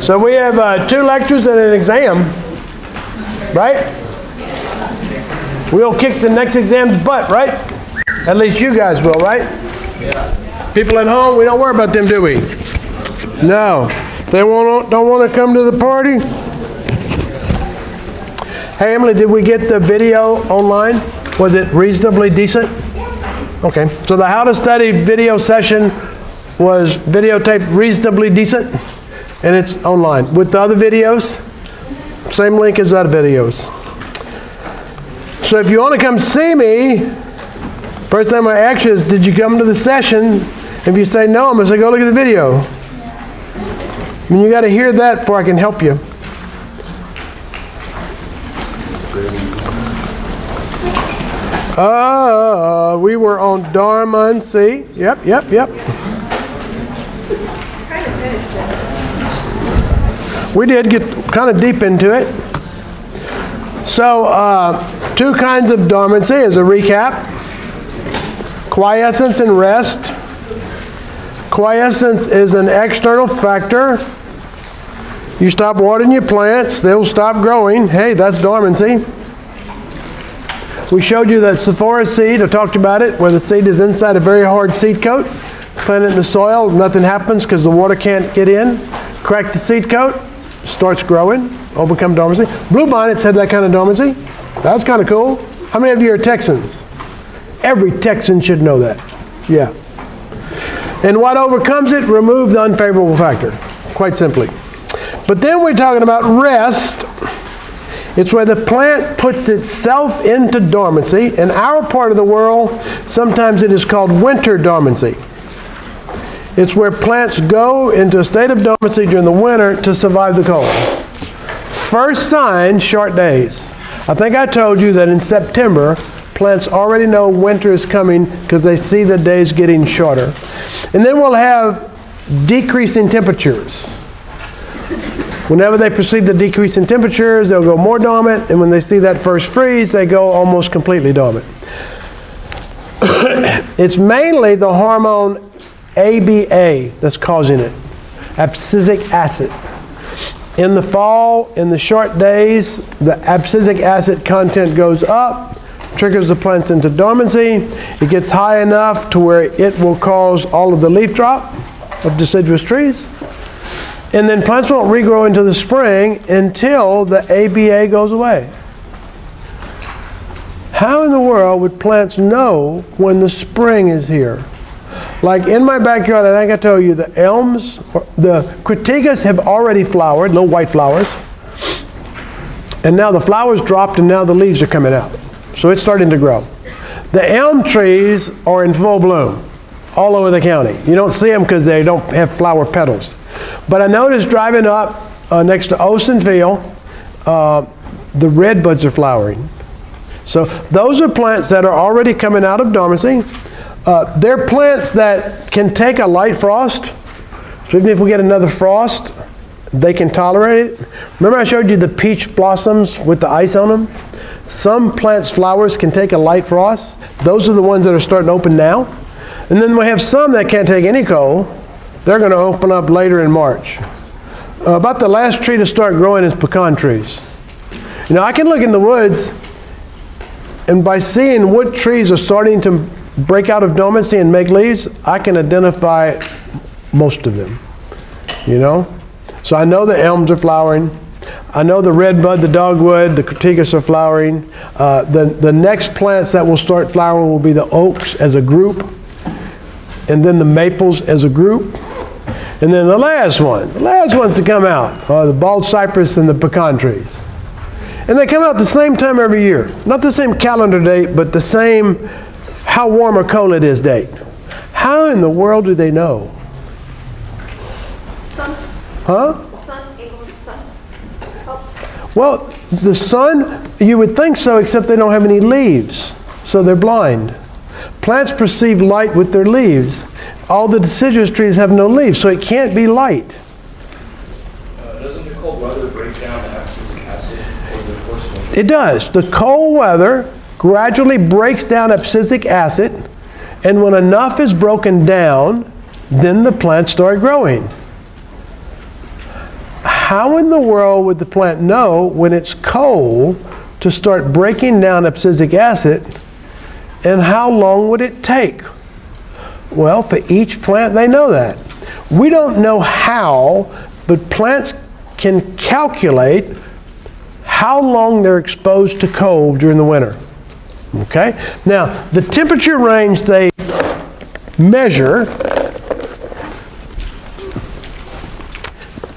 So we have 2 lectures and an exam, right? We'll kick the next exam's butt, right? At least you guys will, right? Yeah. People at home, we don't worry about them, do we? No. They don't want to come to the party? Hey, Emily, did we get the video online? Was it reasonably decent? Okay. So the How to Study video session was videotaped reasonably decent, and it's online. With the other videos, same link as other videos. So if you want to come see me, first time I ask you is, did you come to the session? If you say no, I'm going to say, go look at the video. And you got to hear that before I can help you. We were on Dharma C. Yep. We did get kind of deep into it. So, 2 kinds of dormancy as a recap. Quiescence and rest. Quiescence is an external factor. You stop watering your plants, they'll stop growing. Hey, that's dormancy. We showed you that Sephora seed, I talked about it, where the seed is inside a very hard seed coat. Plant it in the soil, nothing happens because the water can't get in. Crack the seed coat, starts growing, overcome dormancy. Bluebonnets had that kind of dormancy. That's kind of cool. How many of you are Texans? Every Texan should know that. Yeah. And what overcomes it? Remove the unfavorable factor, quite simply. But then we're talking about rest. It's where the plant puts itself into dormancy. In our part of the world, sometimes it is called winter dormancy. It's where plants go into a state of dormancy during the winter to survive the cold. First sign, short days. I think I told you that in September, plants already know winter is coming because they see the days getting shorter. And then we'll have decreasing temperatures. Whenever they perceive the decrease in temperatures, they'll go more dormant, and when they see that first freeze, they go almost completely dormant. It's mainly the hormone ABA that's causing it, abscisic acid. In the fall, in the short days, the abscisic acid content goes up, triggers the plants into dormancy. It gets high enough to where it will cause all of the leaf drop of deciduous trees. And then plants won't regrow into the spring until the ABA goes away. How in the world would plants know when the spring is here? Like in my backyard, I think I told you, the elms, the crataegus have already flowered, little white flowers. And now the flowers dropped and now the leaves are coming out. So it's starting to grow. The elm trees are in full bloom all over the county. You don't see them because they don't have flower petals. But I noticed driving up next to Olson Field, the redbuds are flowering. So those are plants that are already coming out of dormancy. They're plants that can take a light frost. So even if we get another frost, they can tolerate it. Remember I showed you the peach blossoms with the ice on them? Some plants' flowers can take a light frost. Those are the ones that are starting to open now. And then we have some that can't take any cold. They're going to open up later in March. About the last tree to start growing is pecan trees. You know, I can look in the woods, and by seeing what trees are starting to break out of dormancy and make leaves, I can identify most of them, you know? So I know the elms are flowering. I know the redbud, the dogwood, the crataegus are flowering. The next plants that will start flowering will be the oaks as a group, and then the maples as a group. And then the last ones to come out are the bald cypress and the pecan trees. And they come out the same time every year. Not the same calendar date, but the same how warm or cold it is date. How in the world do they know? Sun. Huh? The sun, the sun. Helps. Well, the sun, you would think so, except they don't have any leaves, so they're blind. Plants perceive light with their leaves. All the deciduous trees have no leaves, so it can't be light. Doesn't the cold weather break down the abscisic acid over the course of winter? It does. The cold weather gradually breaks down abscisic acid, and when enough is broken down, then the plants start growing. How in the world would the plant know when it's cold to start breaking down abscisic acid, and how long would it take? Well, for each plant, they know that. We don't know how, but plants can calculate how long they're exposed to cold during the winter. Okay? Now, the temperature range they measure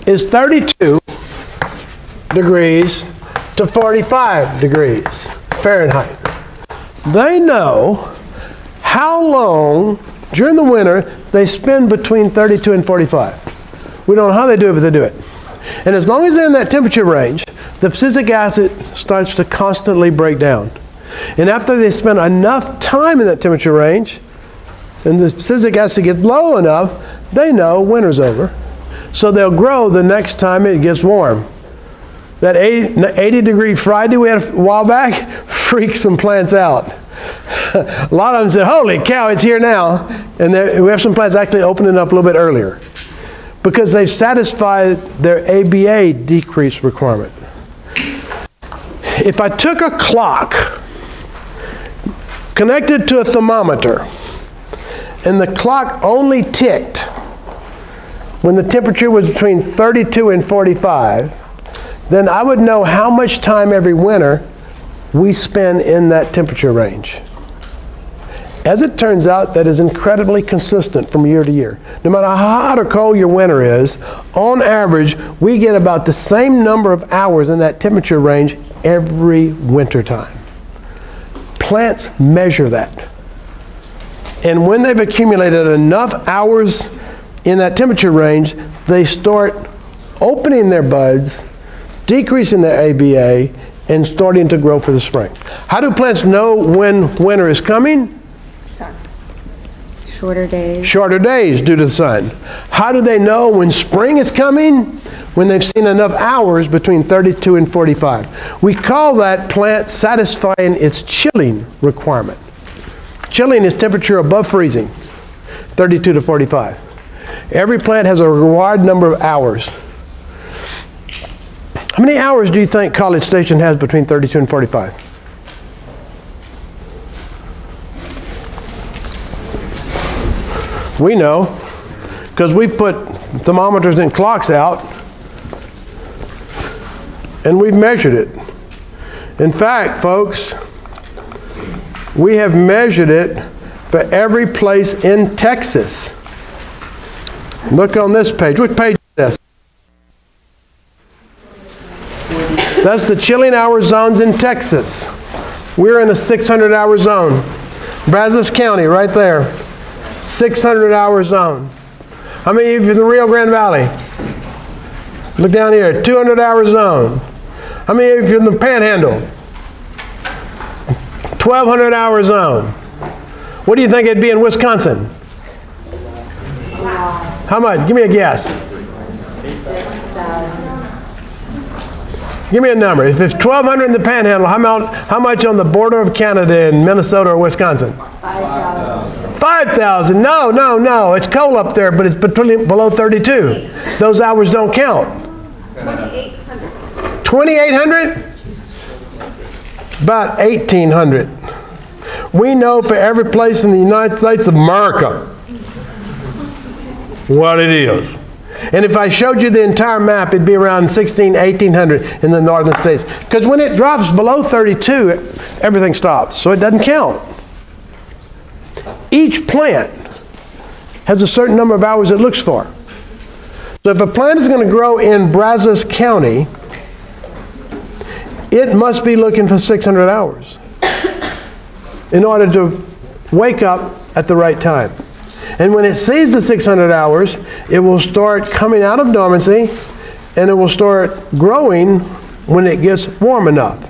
is 32 degrees to 45 degrees Fahrenheit. They know how long during the winter they spend between 32 and 45. We don't know how they do it, but they do it. And as long as they're in that temperature range, the abscisic acid starts to constantly break down. And after they spend enough time in that temperature range, and the abscisic acid gets low enough, they know winter's over. So they'll grow the next time it gets warm. That 80-degree Friday we had a while back freaked some plants out. A lot of them said, holy cow, it's here now. And we have some plants actually opening up a little bit earlier because they've satisfied their ABA decrease requirement. If I took a clock connected to a thermometer and the clock only ticked when the temperature was between 32 and 45, then I would know how much time every winter we spend in that temperature range. As it turns out, that is incredibly consistent from year to year. No matter how hot or cold your winter is, on average, we get about the same number of hours in that temperature range every winter time. Plants measure that. And when they've accumulated enough hours in that temperature range, they start opening their buds, decreasing their ABA, and starting to grow for the spring. How do plants know when winter is coming? Sun. Shorter days. Shorter days due to the sun. How do they know when spring is coming? When they've seen enough hours between 32 and 45. We call that plant satisfying its chilling requirement. Chilling is temperature above freezing, 32 to 45. Every plant has a required number of hours. How many hours do you think College Station has between 32 and 45? We know, because we put thermometers and clocks out, and we've measured it. In fact, folks, we have measured it for every place in Texas. Look on this page. Which page is this? That's the chilling hour zones in Texas. We're in a 600-hour zone. Brazos County, right there. 600-hour zone. How many of you in the Rio Grande Valley? Look down here, 200-hour zone. How many of you in the Panhandle? 1,200-hour zone. What do you think it'd be in Wisconsin? How much? Give me a guess. Give me a number. If it's 1,200 in the Panhandle, how much on the border of Canada in Minnesota or Wisconsin? 5,000. 5,000. No, no, no. It's cold up there, but it's below 32. Those hours don't count. 2,800. 2,800? About 1,800. We know for every place in the United States of America what it is. And if I showed you the entire map, it'd be around 1,800 in the northern states. Because when it drops below 32, everything stops. So it doesn't count. Each plant has a certain number of hours it looks for. So if a plant is going to grow in Brazos County, it must be looking for 600 hours in order to wake up at the right time. And when it sees the 600 hours, it will start coming out of dormancy, and it will start growing when it gets warm enough.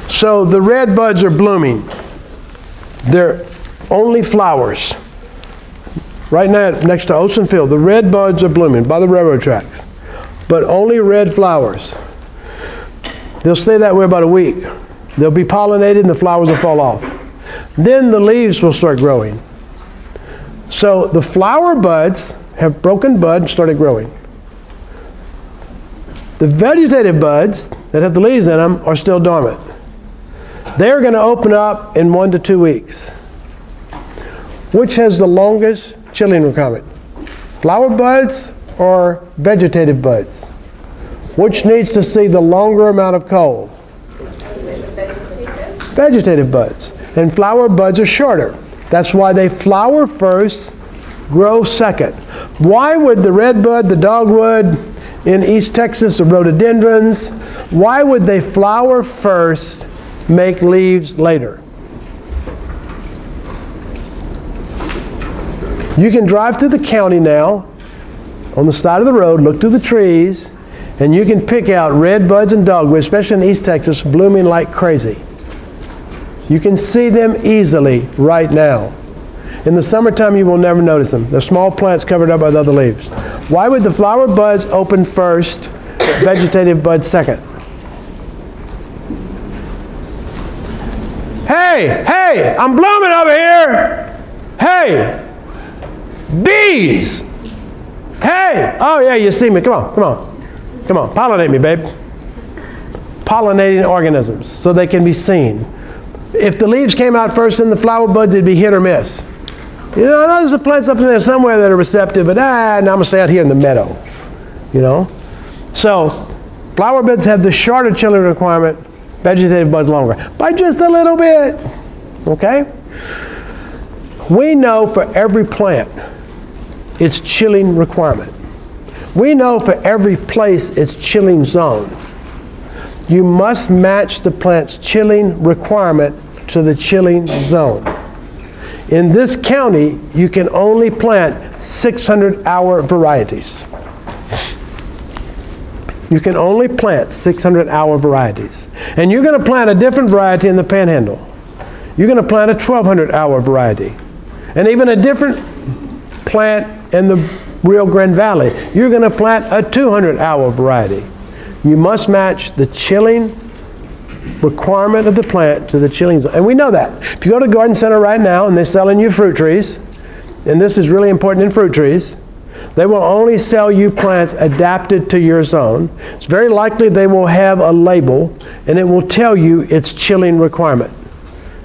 So the red buds are blooming. They're only flowers. Right now, next to Olson Field, the red buds are blooming by the railroad tracks, but only red flowers. They'll stay that way about a week. They'll be pollinated and the flowers will fall off. then the leaves will start growing. So the flower buds have broken bud and started growing. The vegetative buds that have the leaves in them are still dormant. They're going to open up in 1 to 2 weeks. Which has the longest chilling requirement? Flower buds or vegetative buds? Which needs to see the longer amount of cold? Vegetative buds. And flower buds are shorter. That's why they flower first, grow second. Why would the redbud, the dogwood, in East Texas, the rhododendrons, why would they flower first, make leaves later? You can drive through the county now, on the side of the road, look through the trees, and you can pick out red buds and dogwood, especially in East Texas, blooming like crazy. You can see them easily right now. In the summertime, you will never notice them. They're small plants covered up by the other leaves. Why would the flower buds open first, vegetative buds second? Hey, hey, I'm blooming over here. Hey, bees. Hey, oh yeah, you see me. Come on, come on. Come on, pollinate me, babe. Pollinating organisms so they can be seen. If the leaves came out first in the flower buds, it'd be hit or miss. You know, there's plants up in there somewhere that are receptive, but now I'm going to stay out here in the meadow. You know? So, flower buds have the shorter chilling requirement, vegetative buds longer. By just a little bit. Okay? We know for every plant its chilling requirement. We know for every place its chilling zone. You must match the plant's chilling requirement to the chilling zone. In this county, you can only plant 600-hour varieties. You can only plant 600-hour varieties. And you're going to plant a different variety in the Panhandle. You're going to plant a 1,200-hour variety. And even a different plant in the Rio Grande Valley. You're going to plant a 200-hour variety. You must match the chilling requirement of the plant to the chilling zone. And we know that. If you go to the garden center right now and they're selling you fruit trees, and this is really important in fruit trees, they will only sell you plants adapted to your zone. It's very likely they will have a label and it will tell you its chilling requirement.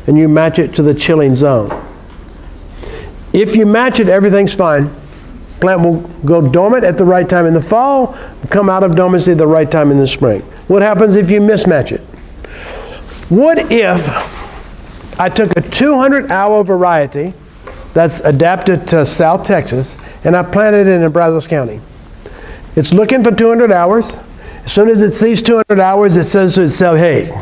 And you match it to the chilling zone. If you match it, everything's fine. Plant will go dormant at the right time in the fall, come out of dormancy at the right time in the spring. What happens if you mismatch it? What if I took a 200-hour variety that's adapted to South Texas and I planted it in Brazos County? It's looking for 200 hours. As soon as it sees 200 hours, it says to itself, hey,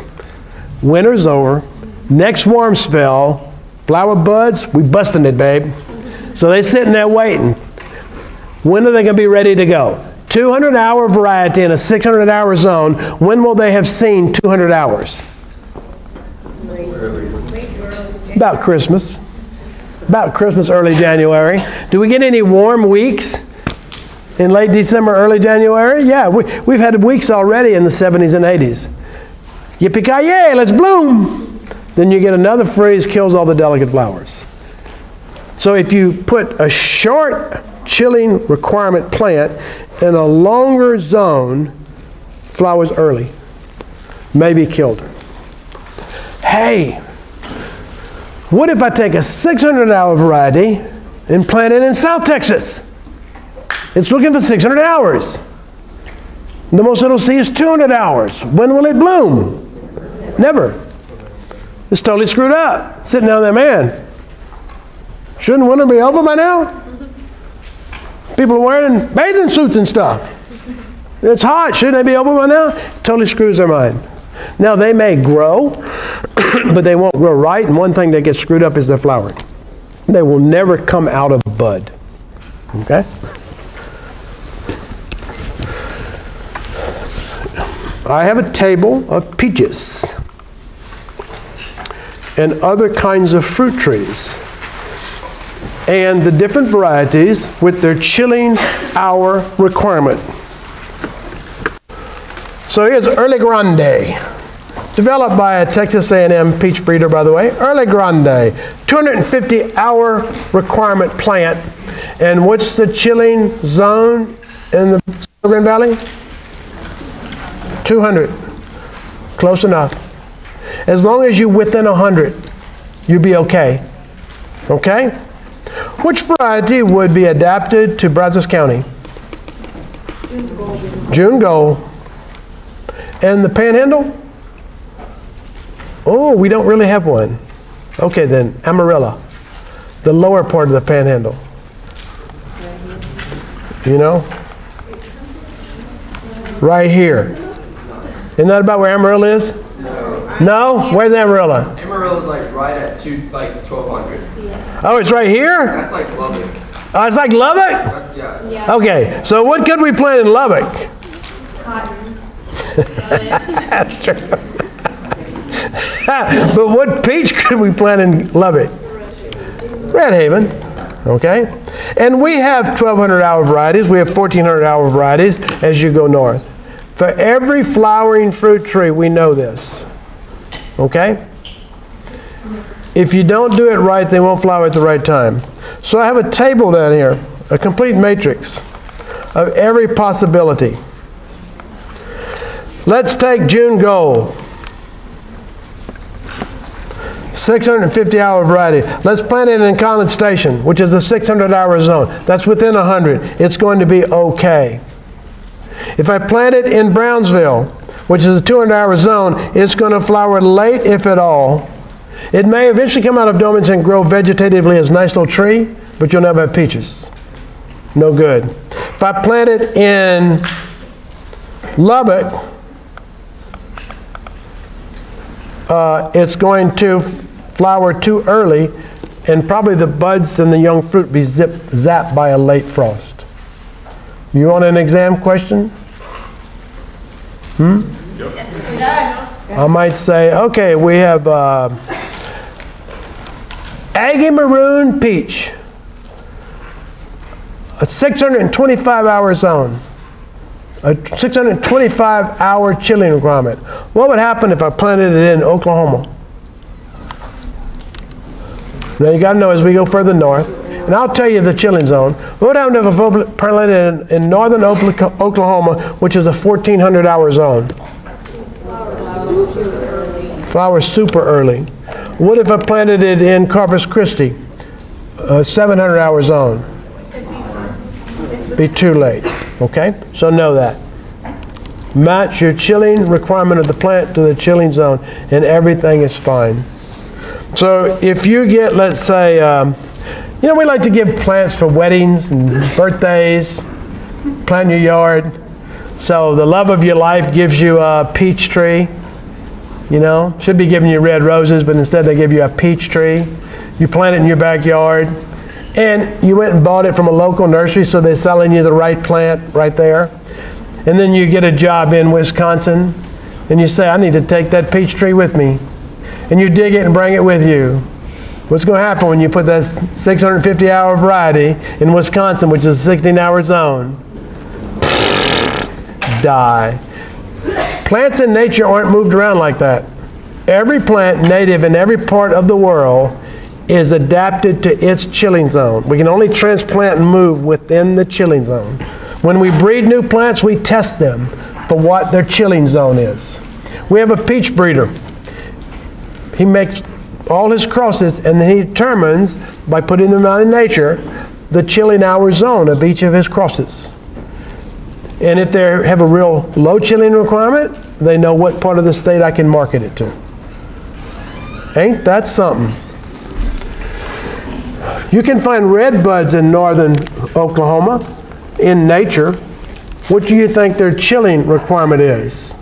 winter's over, next warm spell, flower buds, we busting it, babe. So they're sitting there waiting. When are they going to be ready to go? 200-hour variety in a 600-hour zone. When will they have seen 200 hours? About Christmas. About Christmas, early January. Do we get any warm weeks in late December, early January? Yeah, we've had weeks already in the 70s and 80s. Yippee-ki-yay, let's bloom. Then you get another freeze, kills all the delicate flowers. So if you put a short chilling requirement plant in a longer zone, flowers early, maybe killed. Hey, what if I take a 600-hour variety and plant it in South Texas? It's looking for 600 hours. The most it'll see is 200 hours. When will it bloom? Never. It's totally screwed up. Sitting down there, man. Shouldn't winter be over by now? People are wearing bathing suits and stuff. It's hot. Shouldn't they be over by now? Totally screws their mind. Now, they may grow, but they won't grow right. And one thing that gets screwed up is their flowering. They will never come out of bud. Okay? I have a table of peaches and other kinds of fruit trees, and the different varieties with their chilling hour requirement. So here's Early Grande. Developed by a Texas A&M peach breeder, by the way, Early Grande. 250-hour requirement plant. And what's the chilling zone in the Rio Grande Valley? 200. Close enough. As long as you're within 100, you'll be okay. Okay? Which variety would be adapted to Brazos County? June Gold. And the Panhandle? Oh, we don't really have one. Okay then, Amarilla. The lower part of the Panhandle. You know? Right here. Isn't that about where Amarillo is? No? Where's Amarillo? Amarillo's like right at 1200. Oh, it's right here? That's like Lubbock. Oh, it's like Lubbock? That's, yeah. Okay, so what could we plant in Lubbock? Cotton. That's true. But what peach could we plant in Lubbock? Red Haven. Okay? And we have 1,200-hour varieties. We have 1,400-hour varieties as you go north. For every flowering fruit tree, we know this. Okay? If you don't do it right, they won't flower at the right time. So I have a table down here, a complete matrix of every possibility. Let's take June Gold. 650-hour variety. Let's plant it in College Station, which is a 600-hour zone. That's within 100. It's going to be okay. If I plant it in Brownsville, which is a 200-hour zone, it's going to flower late, if at all. It may eventually come out of dormants and grow vegetatively as a nice little tree, but you'll never have peaches. No good. If I plant it in Lubbock, it's going to flower too early, and probably the buds and the young fruit be zapped by a late frost. You want an exam question? Yes. I might say, okay, we have Aggie Maroon Peach, a 625-hour zone, a 625-hour chilling requirement. What would happen if I planted it in Oklahoma? Now you got to know as we go further north, and I'll tell you the chilling zone. What would happen if I planted it in northern Oklahoma, which is a 1,400-hour zone? Flowers super early. What if I planted it in Corpus Christi, a 700-hour zone? Be too late. Okay? So know that. Match your chilling requirement of the plant to the chilling zone, and everything is fine. So if you get, let's say, you know, we like to give plants for weddings and birthdays, plant in your yard. So the love of your life gives you a peach tree. You know, should be giving you red roses, but instead they give you a peach tree. You plant it in your backyard, and you went and bought it from a local nursery, so they're selling you the right plant right there. And then you get a job in Wisconsin, and you say, I need to take that peach tree with me. And you dig it and bring it with you. What's going to happen when you put that 650-hour variety in Wisconsin, which is a 16-hour zone? Die. Plants in nature aren't moved around like that. Every plant native in every part of the world is adapted to its chilling zone. We can only transplant and move within the chilling zone. When we breed new plants, we test them for what their chilling zone is. We have a peach breeder. He makes all his crosses, and then he determines, by putting them out in nature, the chilling hour zone of each of his crosses. And if they have a real low chilling requirement, they know what part of the state I can market it to. Ain't that something? You can find red buds in northern Oklahoma in nature. What do you think their chilling requirement is?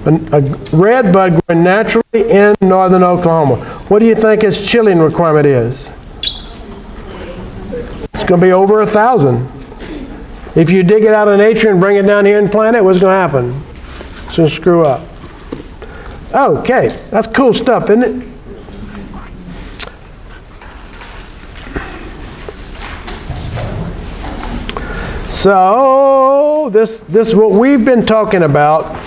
A red bud growing naturally in northern Oklahoma. What do you think its chilling requirement is? It's going to be over 1,000. If you dig it out of nature and bring it down here and plant it, what's going to happen? It's going to screw up. Okay, that's cool stuff, isn't it? So this is what we've been talking about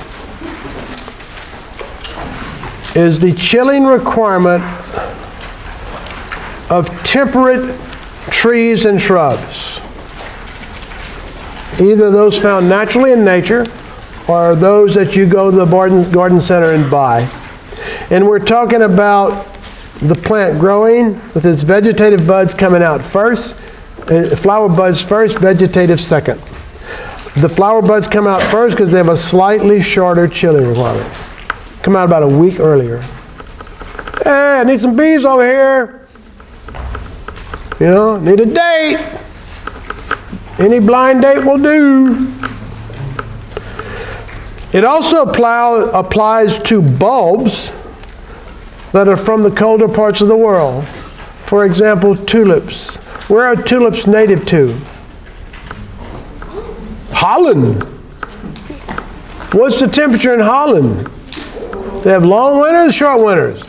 is the chilling requirement of temperate trees and shrubs. Either those found naturally in nature or those that you go to the garden center and buy. And we're talking about the plant growing with its vegetative buds coming out first, flower buds first, vegetative second. The flower buds come out first because they have a slightly shorter chilling requirement. Come out about a week earlier. Hey, I need some bees over here. You know, need a date. Any blind date will do. It also applies to bulbs that are from the colder parts of the world. For example, tulips. Where are tulips native to? Holland. What's the temperature in Holland? They have long winters, short winters?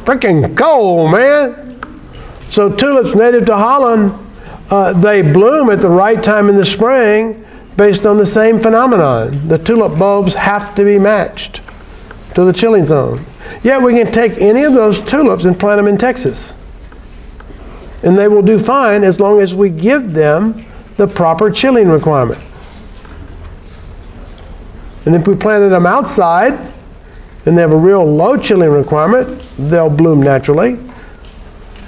Freaking cold, man. So tulips native to Holland, they bloom at the right time in the spring based on the same phenomenon. The tulip bulbs have to be matched to the chilling zone. Yet we can take any of those tulips and plant them in Texas. And they will do fine as long as we give them the proper chilling requirement. And if we planted them outside and they have a real low chilling requirement, they'll bloom naturally.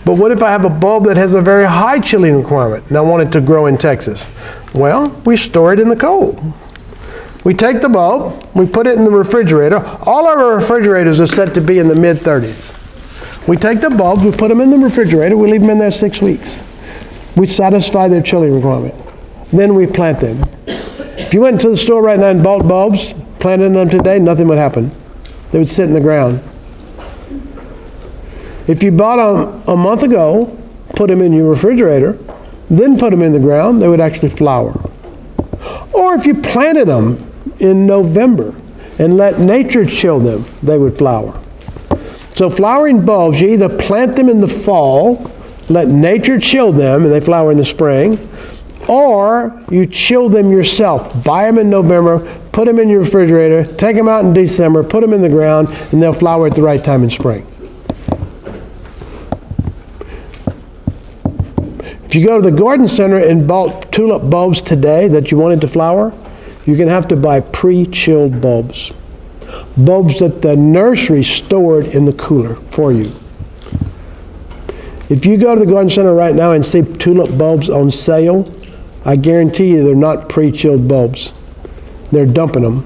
But what if I have a bulb that has a very high chilling requirement and I want it to grow in Texas? Well, we store it in the cold. We take the bulb, we put it in the refrigerator. All our refrigerators are set to be in the mid-30s. We take the bulbs, we put them in the refrigerator, we leave them in there 6 weeks. We satisfy their chilling requirement. Then we plant them. If you went to the store right now and bought bulbs, planted them today, nothing would happen. They would sit in the ground. If you bought them a month ago, put them in your refrigerator, then put them in the ground, they would actually flower. Or if you planted them in November and let nature chill them, they would flower. So flowering bulbs, you either plant them in the fall, let nature chill them, and they flower in the spring, or you chill them yourself. Buy them in November, put them in your refrigerator, take them out in December, put them in the ground, and they'll flower at the right time in spring. If you go to the garden center and bought tulip bulbs today that you wanted to flower, you're going to have to buy pre-chilled bulbs. Bulbs that the nursery stored in the cooler for you. If you go to the garden center right now and see tulip bulbs on sale, I guarantee you they're not pre-chilled bulbs. They're dumping them.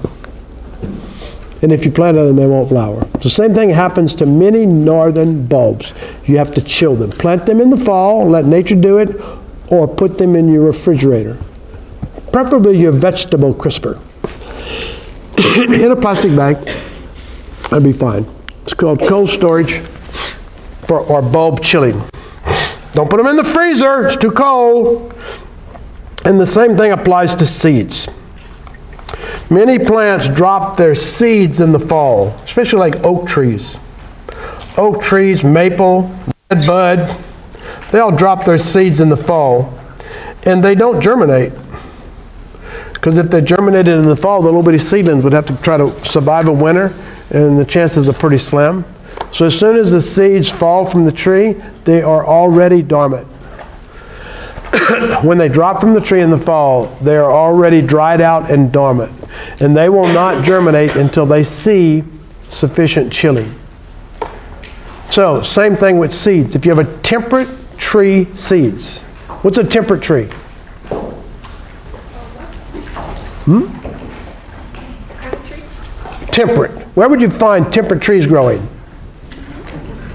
And if you plant them, they won't flower. The same thing happens to many northern bulbs. You have to chill them. Plant them in the fall, let nature do it, or put them in your refrigerator. Preferably your vegetable crisper. In a plastic bag, that'd be fine. It's called cold storage or bulb chilling. Don't put them in the freezer, it's too cold. And the same thing applies to seeds. Many plants drop their seeds in the fall, especially like oak trees. Oak trees, maple, redbud, they all drop their seeds in the fall. And they don't germinate. Because if they germinated in the fall, the little bitty seedlings would have to try to survive a winter, and the chances are pretty slim. So as soon as the seeds fall from the tree, they are already dormant. When they drop from the tree in the fall, they are already dried out and dormant. And they will not germinate until they see sufficient chilling. So, same thing with seeds. If you have a temperate tree seeds. What's a temperate tree? Temperate. Where would you find temperate trees growing?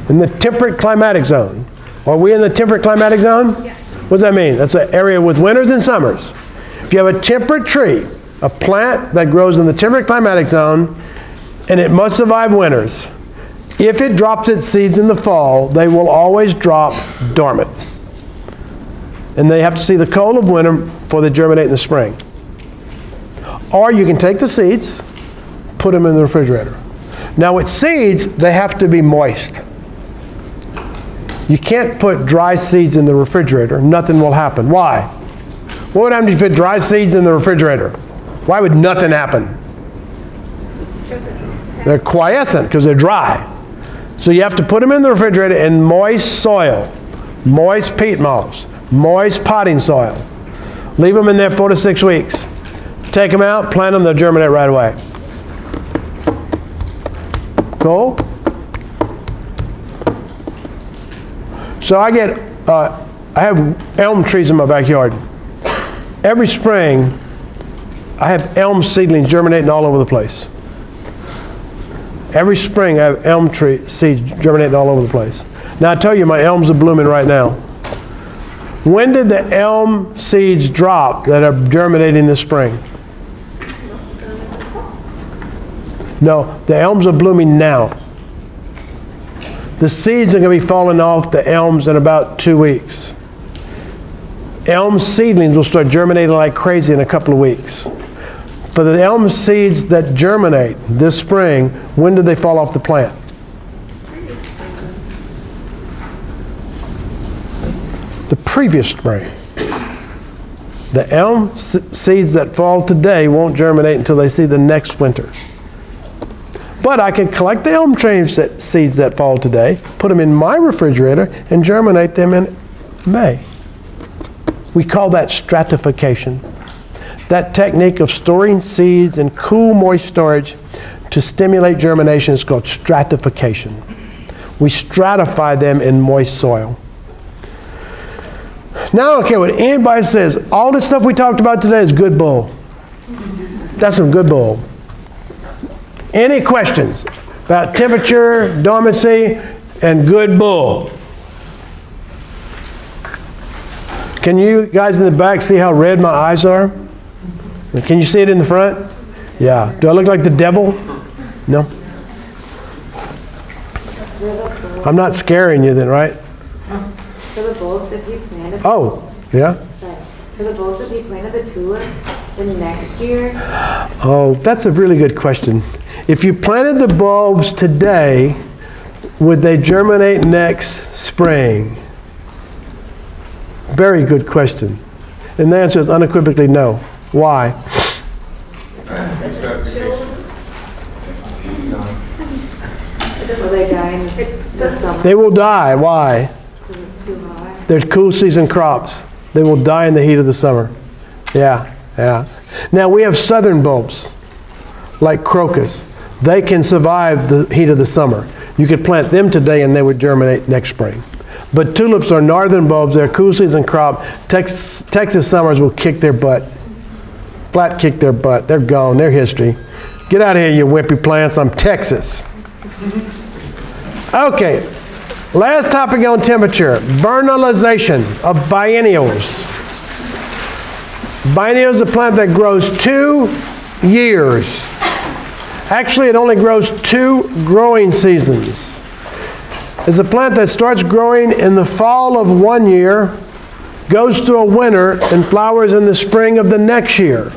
In the temperate climatic zone. Are we in the temperate climatic zone? Yeah. What does that mean? That's an area with winters and summers. If you have a temperate tree, a plant that grows in the temperate climatic zone, and it must survive winters, if it drops its seeds in the fall, they will always drop dormant. And they have to see the cold of winter before they germinate in the spring. Or you can take the seeds, put them in the refrigerator. Now with seeds, they have to be moist. You can't put dry seeds in the refrigerator. Nothing will happen. Why? What would happen if you put dry seeds in the refrigerator? Why would nothing happen? They're quiescent because they're dry. So you have to put them in the refrigerator in moist soil, moist peat moss, moist potting soil. Leave them in there 4 to 6 weeks. Take them out, plant them, they'll germinate right away. Cool? So I have elm trees in my backyard. Every spring, I have elm seedlings germinating all over the place. Every spring, I have elm tree seeds germinating all over the place. Now I tell you, my elms are blooming right now. When did the elm seeds drop that are germinating this spring? No, the elms are blooming now. The seeds are going to be falling off the elms in about 2 weeks. Elm seedlings will start germinating like crazy in a couple of weeks. For the elm seeds that germinate this spring, when do they fall off the plant? The previous spring. The elm seeds that fall today won't germinate until they see the next winter. But I can collect the elm tree seeds that fall today, put them in my refrigerator, and germinate them in May. We call that stratification. That technique of storing seeds in cool, moist storage to stimulate germination is called stratification. We stratify them in moist soil. Now I don't care what anybody says. All this stuff we talked about today is good bull. That's some good bull. Any questions about temperature, dormancy, and good bull? Can you guys in the back see how red my eyes are? Can you see it in the front? Yeah. Do I look like the devil? No? I'm not scaring you then, right? For the bulbs, if you planted... Oh, yeah? For the bulbs, if you planted the tulips the next year... Oh, that's a really good question. If you planted the bulbs today, would they germinate next spring? Very good question. And the answer is unequivocally no. Why? Will they die in the summer? They will die. Why? Because it's too hot. They're cool season crops. They will die in the heat of the summer. Yeah, yeah. Now we have southern bulbs, like crocus. They can survive the heat of the summer. You could plant them today and they would germinate next spring. But tulips are northern bulbs. They're a cool season crop. Texas summers will kick their butt. Flat kick their butt. They're gone. They're history. Get out of here, you wimpy plants. I'm Texas. Okay. Last topic on temperature. Vernalization of biennials. Biennial is a plant that grows 2 years. Actually, it only grows 2 growing seasons. It's a plant that starts growing in the fall of 1 year, goes through a winter, and flowers in the spring of the next year.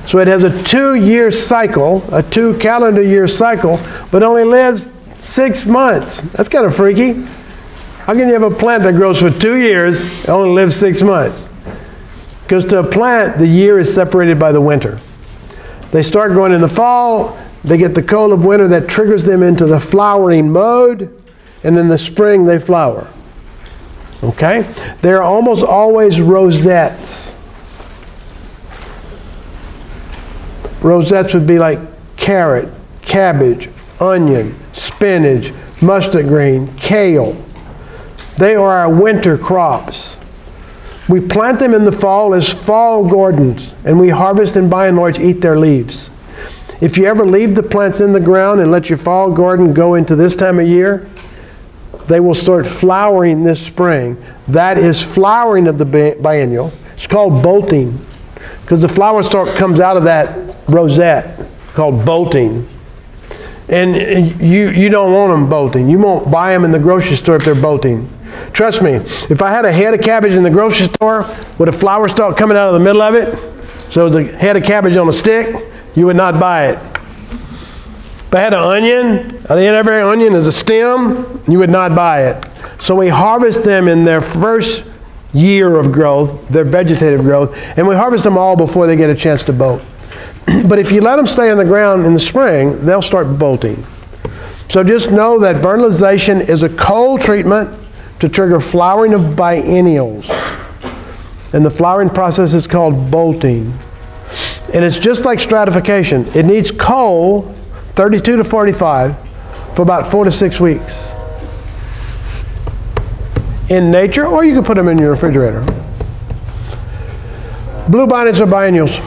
So it has a 2-year cycle, a 2 calendar year cycle, but only lives 6 months. That's kind of freaky. How can you have a plant that grows for 2 years and only lives 6 months? Because to a plant, the year is separated by the winter. They start growing in the fall, they get the cold of winter that triggers them into the flowering mode, and in the spring they flower. Okay? There are almost always rosettes. Rosettes would be like carrot, cabbage, onion, spinach, mustard green, kale. They are our winter crops. We plant them in the fall as fall gardens, and we harvest and by and large eat their leaves. If you ever leave the plants in the ground and let your fall garden go into this time of year, they will start flowering this spring. That is flowering of the biennial. It's called bolting, because the flower stalk comes out of that rosette, called bolting. And you don't want them bolting. You won't buy them in the grocery store if they're bolting. Trust me, if I had a head of cabbage in the grocery store with a flower stalk coming out of the middle of it, so it was a head of cabbage on a stick, you would not buy it. If I had an onion, at the end of every onion is a stem, you would not buy it. So we harvest them in their first year of growth, their vegetative growth, and we harvest them all before they get a chance to bolt. But if you let them stay on the ground in the spring, they'll start bolting. So just know that vernalization is a cold treatment to trigger flowering of biennials. And the flowering process is called bolting. And it's just like stratification. It needs cold, 32 to 45, for about 4 to 6 weeks. In nature, or you can put them in your refrigerator. Bluebonnets are biennials.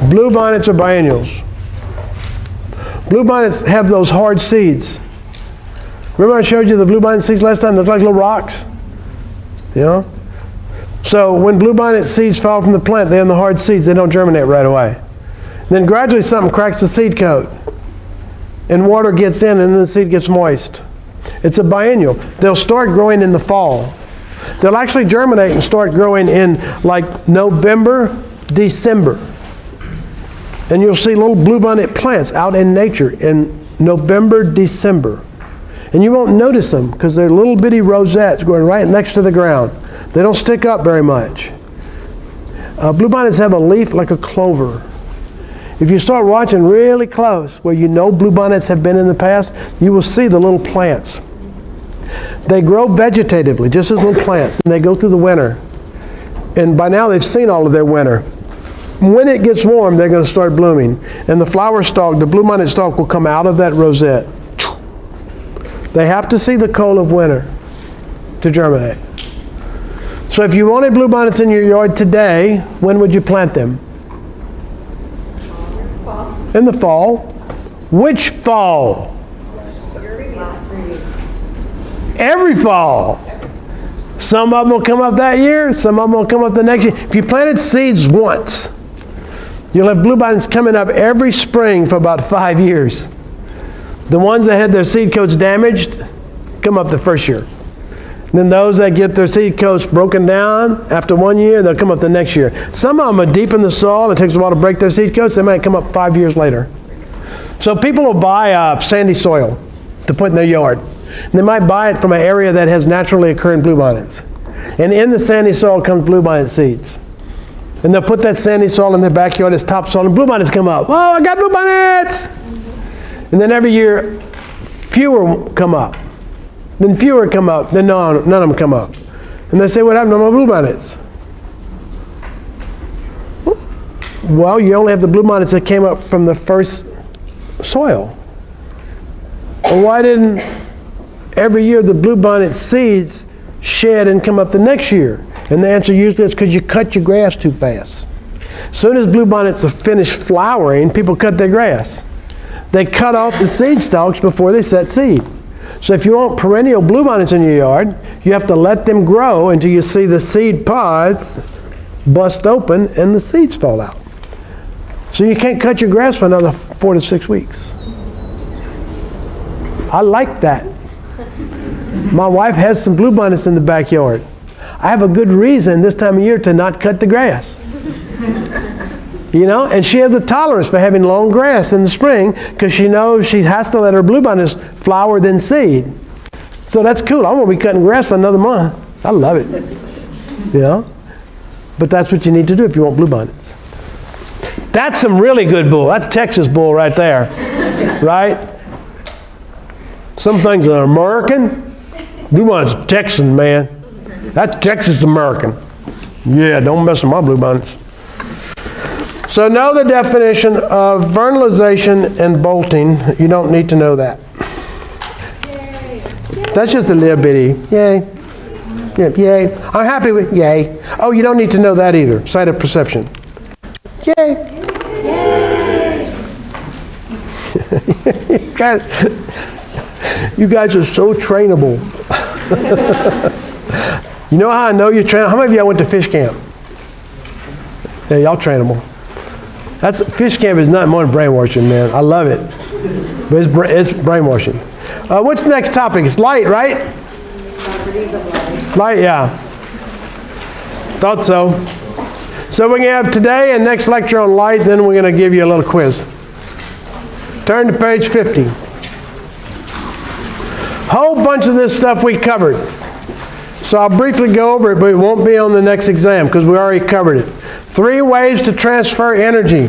Bluebonnets are biennials. Bluebonnets have those hard seeds. Remember I showed you the bluebonnet seeds last time? They look like little rocks. You know? So when bluebonnet seeds fall from the plant, they're in the hard seeds. They don't germinate right away. Then gradually something cracks the seed coat. And water gets in and then the seed gets moist. It's a biennial. They'll start growing in the fall. They'll actually germinate and start growing in like November, December. And you'll see little bluebonnet plants out in nature in November, December. And you won't notice them because they're little bitty rosettes growing right next to the ground. They don't stick up very much. Bluebonnets have a leaf like a clover. If you start watching really close, where you know bluebonnets have been in the past, you will see the little plants. They grow vegetatively, just as little plants, and they go through the winter. And by now they've seen all of their winter. When it gets warm, they're going to start blooming. And the flower stalk, the bluebonnet stalk, will come out of that rosette. They have to see the cold of winter to germinate. So if you wanted bluebonnets in your yard today, when would you plant them? In the fall. Which fall? Every fall. Some of them will come up that year, some of them will come up the next year. If you planted seeds once, you'll have bluebonnets coming up every spring for about 5 years. The ones that had their seed coats damaged come up the first year. Then those that get their seed coats broken down after 1 year, they'll come up the next year. Some of them are deep in the soil. It takes a while to break their seed coats. They might come up 5 years later. So people will buy sandy soil to put in their yard. And they might buy it from an area that has naturally occurring bluebonnets. And in the sandy soil comes bluebonnet seeds. And they'll put that sandy soil in their backyard as topsoil, and bluebonnets come up. Oh, I got bluebonnets! And then every year, fewer come up. Then fewer come up. Then none of them come up. And they say, what happened to my bluebonnets? Well, you only have the bluebonnets that came up from the first soil. Well, why didn't every year the bluebonnet seeds shed and come up the next year? And the answer usually is because you cut your grass too fast. As soon as bluebonnets are finished flowering, people cut their grass. They cut off the seed stalks before they set seed. So if you want perennial bluebonnets in your yard, you have to let them grow until you see the seed pods bust open and the seeds fall out. So you can't cut your grass for another 4 to 6 weeks. I like that. My wife has some bluebonnets in the backyard. I have a good reason this time of year to not cut the grass. You know, and she has a tolerance for having long grass in the spring because she knows she has to let her bluebonnets flower then seed. So that's cool. I'm going to be cutting grass for another month. I love it. You know? But that's what you need to do if you want bluebonnets. That's some really good bull. That's Texas bull right there. Right? Some things are American. Bluebonnets are Texan, man. That's Texas American. Yeah, don't mess with my bluebonnets. So know the definition of vernalization and bolting. You don't need to know that. Yay. That's just a little bitty. Yay. Yeah, yay. I'm happy with yay. Oh, you don't need to know that either. Sight of perception. Yay. Yay. You guys are so trainable. You know how I know you're trainable? How many of y'all went to fish camp? Yeah, y'all trainable. Fish camp is nothing more than brainwashing, man. I love it. But it's brainwashing. What's the next topic? It's light, right? Properties of light. Light, yeah. Thought so. So we're going to have today and next lecture on light, then we're going to give you a little quiz. Turn to page 50. Whole bunch of this stuff we covered. So I'll briefly go over it, but it won't be on the next exam because we already covered it. 3 ways to transfer energy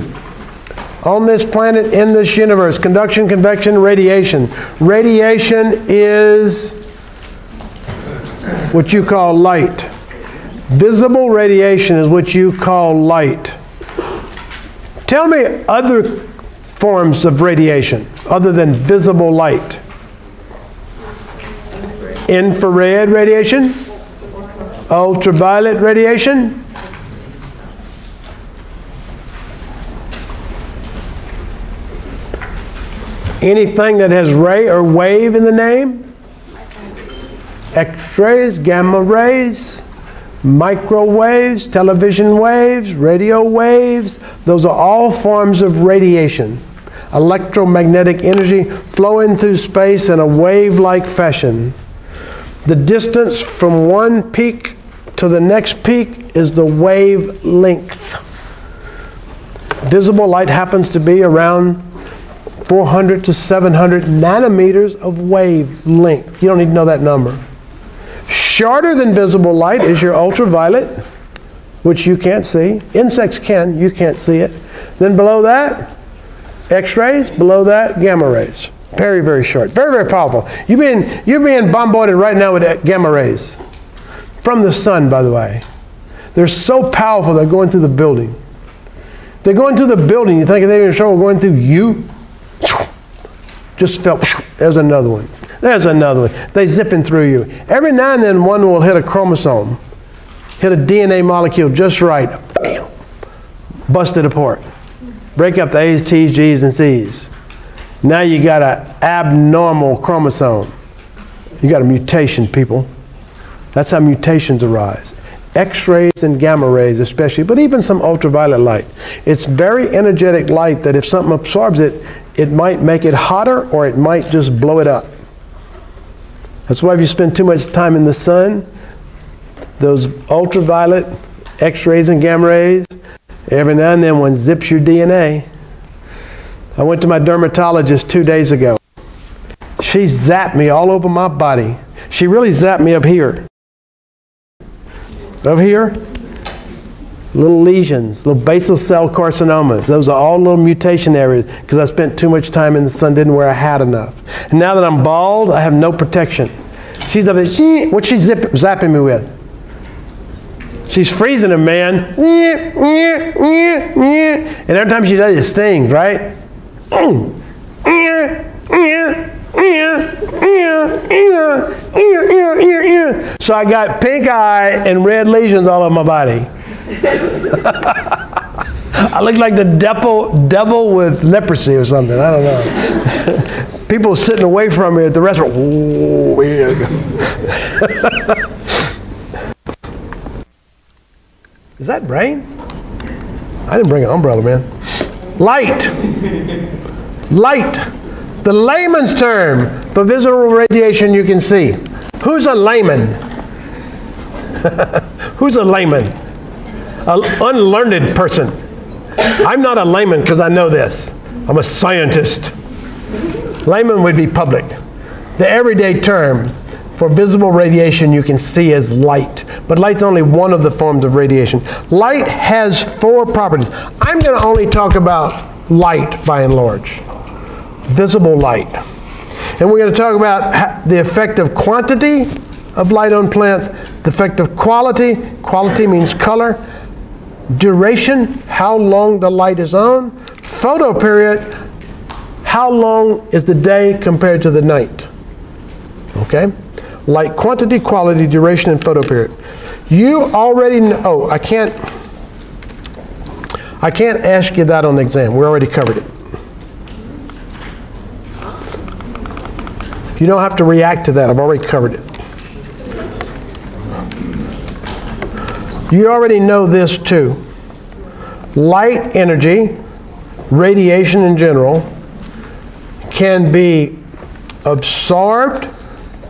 on this planet, in this universe: conduction, convection, radiation. Radiation is what you call light. Visible radiation is what you call light. Tell me other forms of radiation other than visible light. Infrared radiation, ultraviolet radiation, anything that has ray or wave in the name, X-rays, gamma rays, microwaves, television waves, radio waves, those are all forms of radiation. Electromagnetic energy flowing through space in a wave-like fashion. The distance from one peak to the next peak is the wavelength. Visible light happens to be around 400 to 700 nanometers of wavelength. You don't need to know that number. Shorter than visible light is your ultraviolet, which you can't see. Insects can, you can't see it. Then below that, X-rays. Below that, gamma rays. Very, very short. Very, very powerful. You're being bombarded right now with gamma rays. From the sun, by the way. They're so powerful they're going through the building. They're going through the building. You think they're in trouble going through you? Just fell. There's another one. There's another one. They're zipping through you. Every now and then one will hit a chromosome. Hit a DNA molecule just right. Bam. Bust it apart. Break up the A's, T's, G's, and C's. Now you got an abnormal chromosome. You got a mutation, people. That's how mutations arise. X-rays and gamma rays especially, but even some ultraviolet light. It's very energetic light that if something absorbs it, it might make it hotter or it might just blow it up. That's why if you spend too much time in the sun, those ultraviolet, X-rays and gamma rays, every now and then one zips your DNA. I went to my dermatologist 2 days ago. She zapped me all over my body. She really zapped me up here. Up here, little lesions, little basal cell carcinomas. Those are all little mutation areas because I spent too much time in the sun, didn't wear a hat enough. And now that I'm bald, I have no protection. She's up there, what's she zapping me with? She's freezing a man. And every time she does, it stings, right? So I got pink eye and red lesions all over my body. I look like the devil with leprosy or something. I don't know. People sitting away from me at the restaurant. Oh, here you go. Is that rain? I didn't bring an umbrella, man. Light. Light. The layman's term for visible radiation you can see. Who's a layman? Who's a layman? An unlearned person. I'm not a layman because I know this. I'm a scientist. Layman would be public. The everyday term for visible radiation you can see as light. But light's only one of the forms of radiation. Light has 4 properties. I'm going to only talk about light by and large. Visible light. And we're going to talk about the effect of quantity of light on plants, the effect of quality. Quality means color. Duration, how long the light is on. Photoperiod, how long is the day compared to the night. Okay? Light quantity, quality, duration, and photoperiod. You already know, oh, I can't ask you that on the exam. We already covered it. You don't have to react to that. I've already covered it. You already know this too. Light energy, radiation in general, can be absorbed,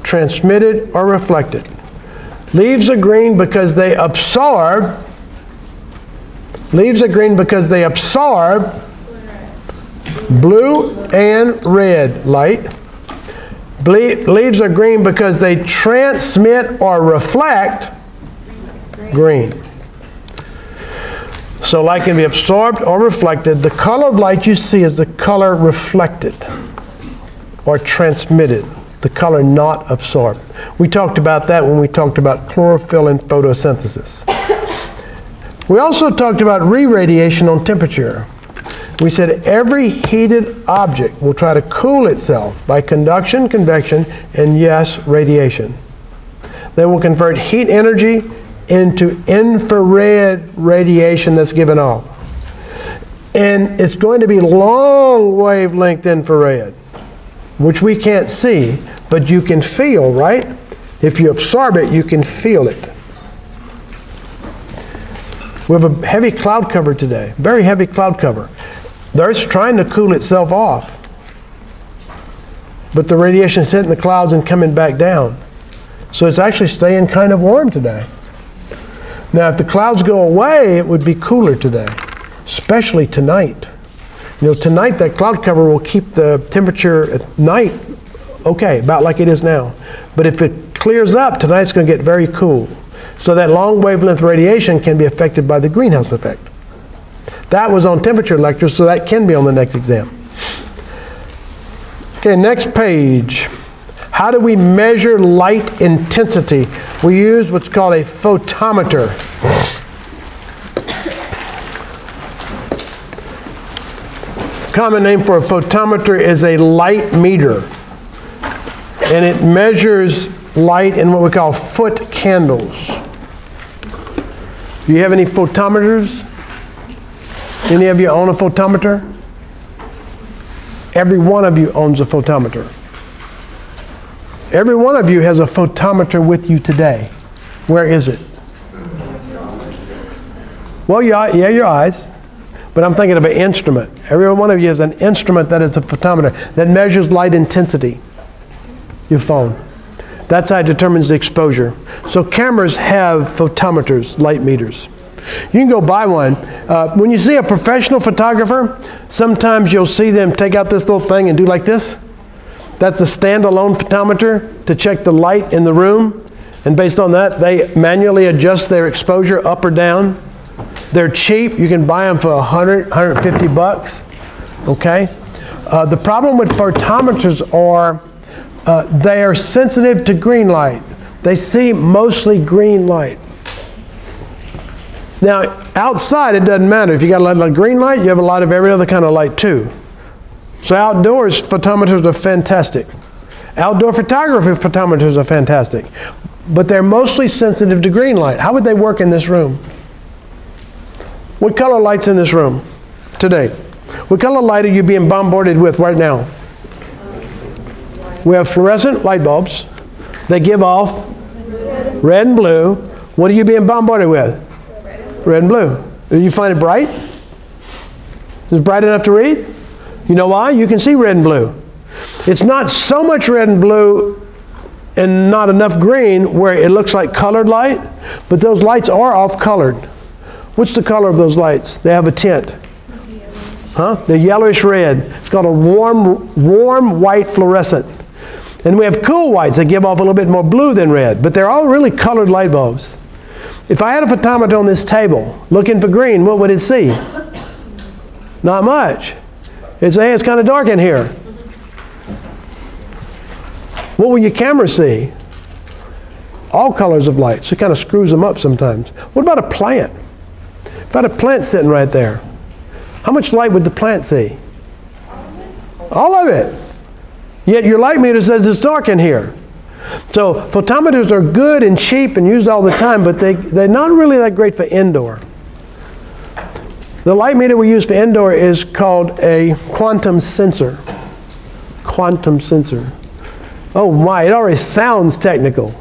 transmitted, or reflected. Leaves are green because they absorb. Leaves are green because they absorb blue and red light. Leaves are green because they transmit or reflect green. So light can be absorbed or reflected. The color of light you see is the color reflected or transmitted, the color not absorbed. We talked about that when we talked about chlorophyll and photosynthesis. We also talked about re-radiation on temperature. We said every heated object will try to cool itself by conduction, convection, and yes, radiation. They will convert heat energy into infrared radiation that's given off. And it's going to be long wavelength infrared, which we can't see, but you can feel, right? If you absorb it, you can feel it. We have a heavy cloud cover today, very heavy cloud cover. The Earth's trying to cool itself off, but the radiation is hitting the clouds and coming back down. So it's actually staying kind of warm today. Now, if the clouds go away, it would be cooler today, especially tonight. You know, tonight that cloud cover will keep the temperature at night okay, about like it is now. But if it clears up, tonight's going to get very cool. So that long wavelength radiation can be affected by the greenhouse effect. That was on temperature lecture, so that can be on the next exam. Okay, next page. How do we measure light intensity? We use what's called a photometer. Common name for a photometer is a light meter. And it measures light in what we call foot candles. Do you have any photometers? Any of you own a photometer? Every one of you owns a photometer. Every one of you has a photometer with you today. Where is it? Well, yeah, your eyes. But I'm thinking of an instrument. Every one of you has an instrument that is a photometer that measures light intensity. Your phone. That's how it determines the exposure. So cameras have photometers, light meters. You can go buy one. When you see a professional photographer, sometimes you'll see them take out this little thing and do like this. That's a standalone photometer to check the light in the room. And based on that, they manually adjust their exposure up or down. They're cheap. You can buy them for $100, $150. Okay? The problem with photometers are they are sensitive to green light. They see mostly green light. Now, outside, it doesn't matter. If you got a lot of green light, you have a lot of every other kind of light too. So outdoors, photometers are fantastic. Outdoor photography photometers are fantastic. But they're mostly sensitive to green light. How would they work in this room? What color light's in this room today? What color light are you being bombarded with right now? We have fluorescent light bulbs. They give off red and blue. What are you being bombarded with? Red and blue. Do you find it bright? Is it bright enough to read? You know why? You can see red and blue. It's not so much red and blue and not enough green where it looks like colored light, but those lights are off-colored. What's the color of those lights? They have a tint. Huh? They're yellowish red. It's called a warm white fluorescent. And we have cool whites that give off a little bit more blue than red, but they're all really colored light bulbs. If I had a photometer on this table looking for green, what would it see? Not much. It'd say, hey, it's kind of dark in here. What will your camera see? All colors of light. So it kind of screws them up sometimes. What about a plant? If I had a plant sitting right there, how much light would the plant see? All of it. Yet your light meter says it's dark in here. So photometers are good and cheap and used all the time, but they're not really that great for indoor. The light meter we use for indoor is called a quantum sensor. Quantum sensor. Oh my, it already sounds technical.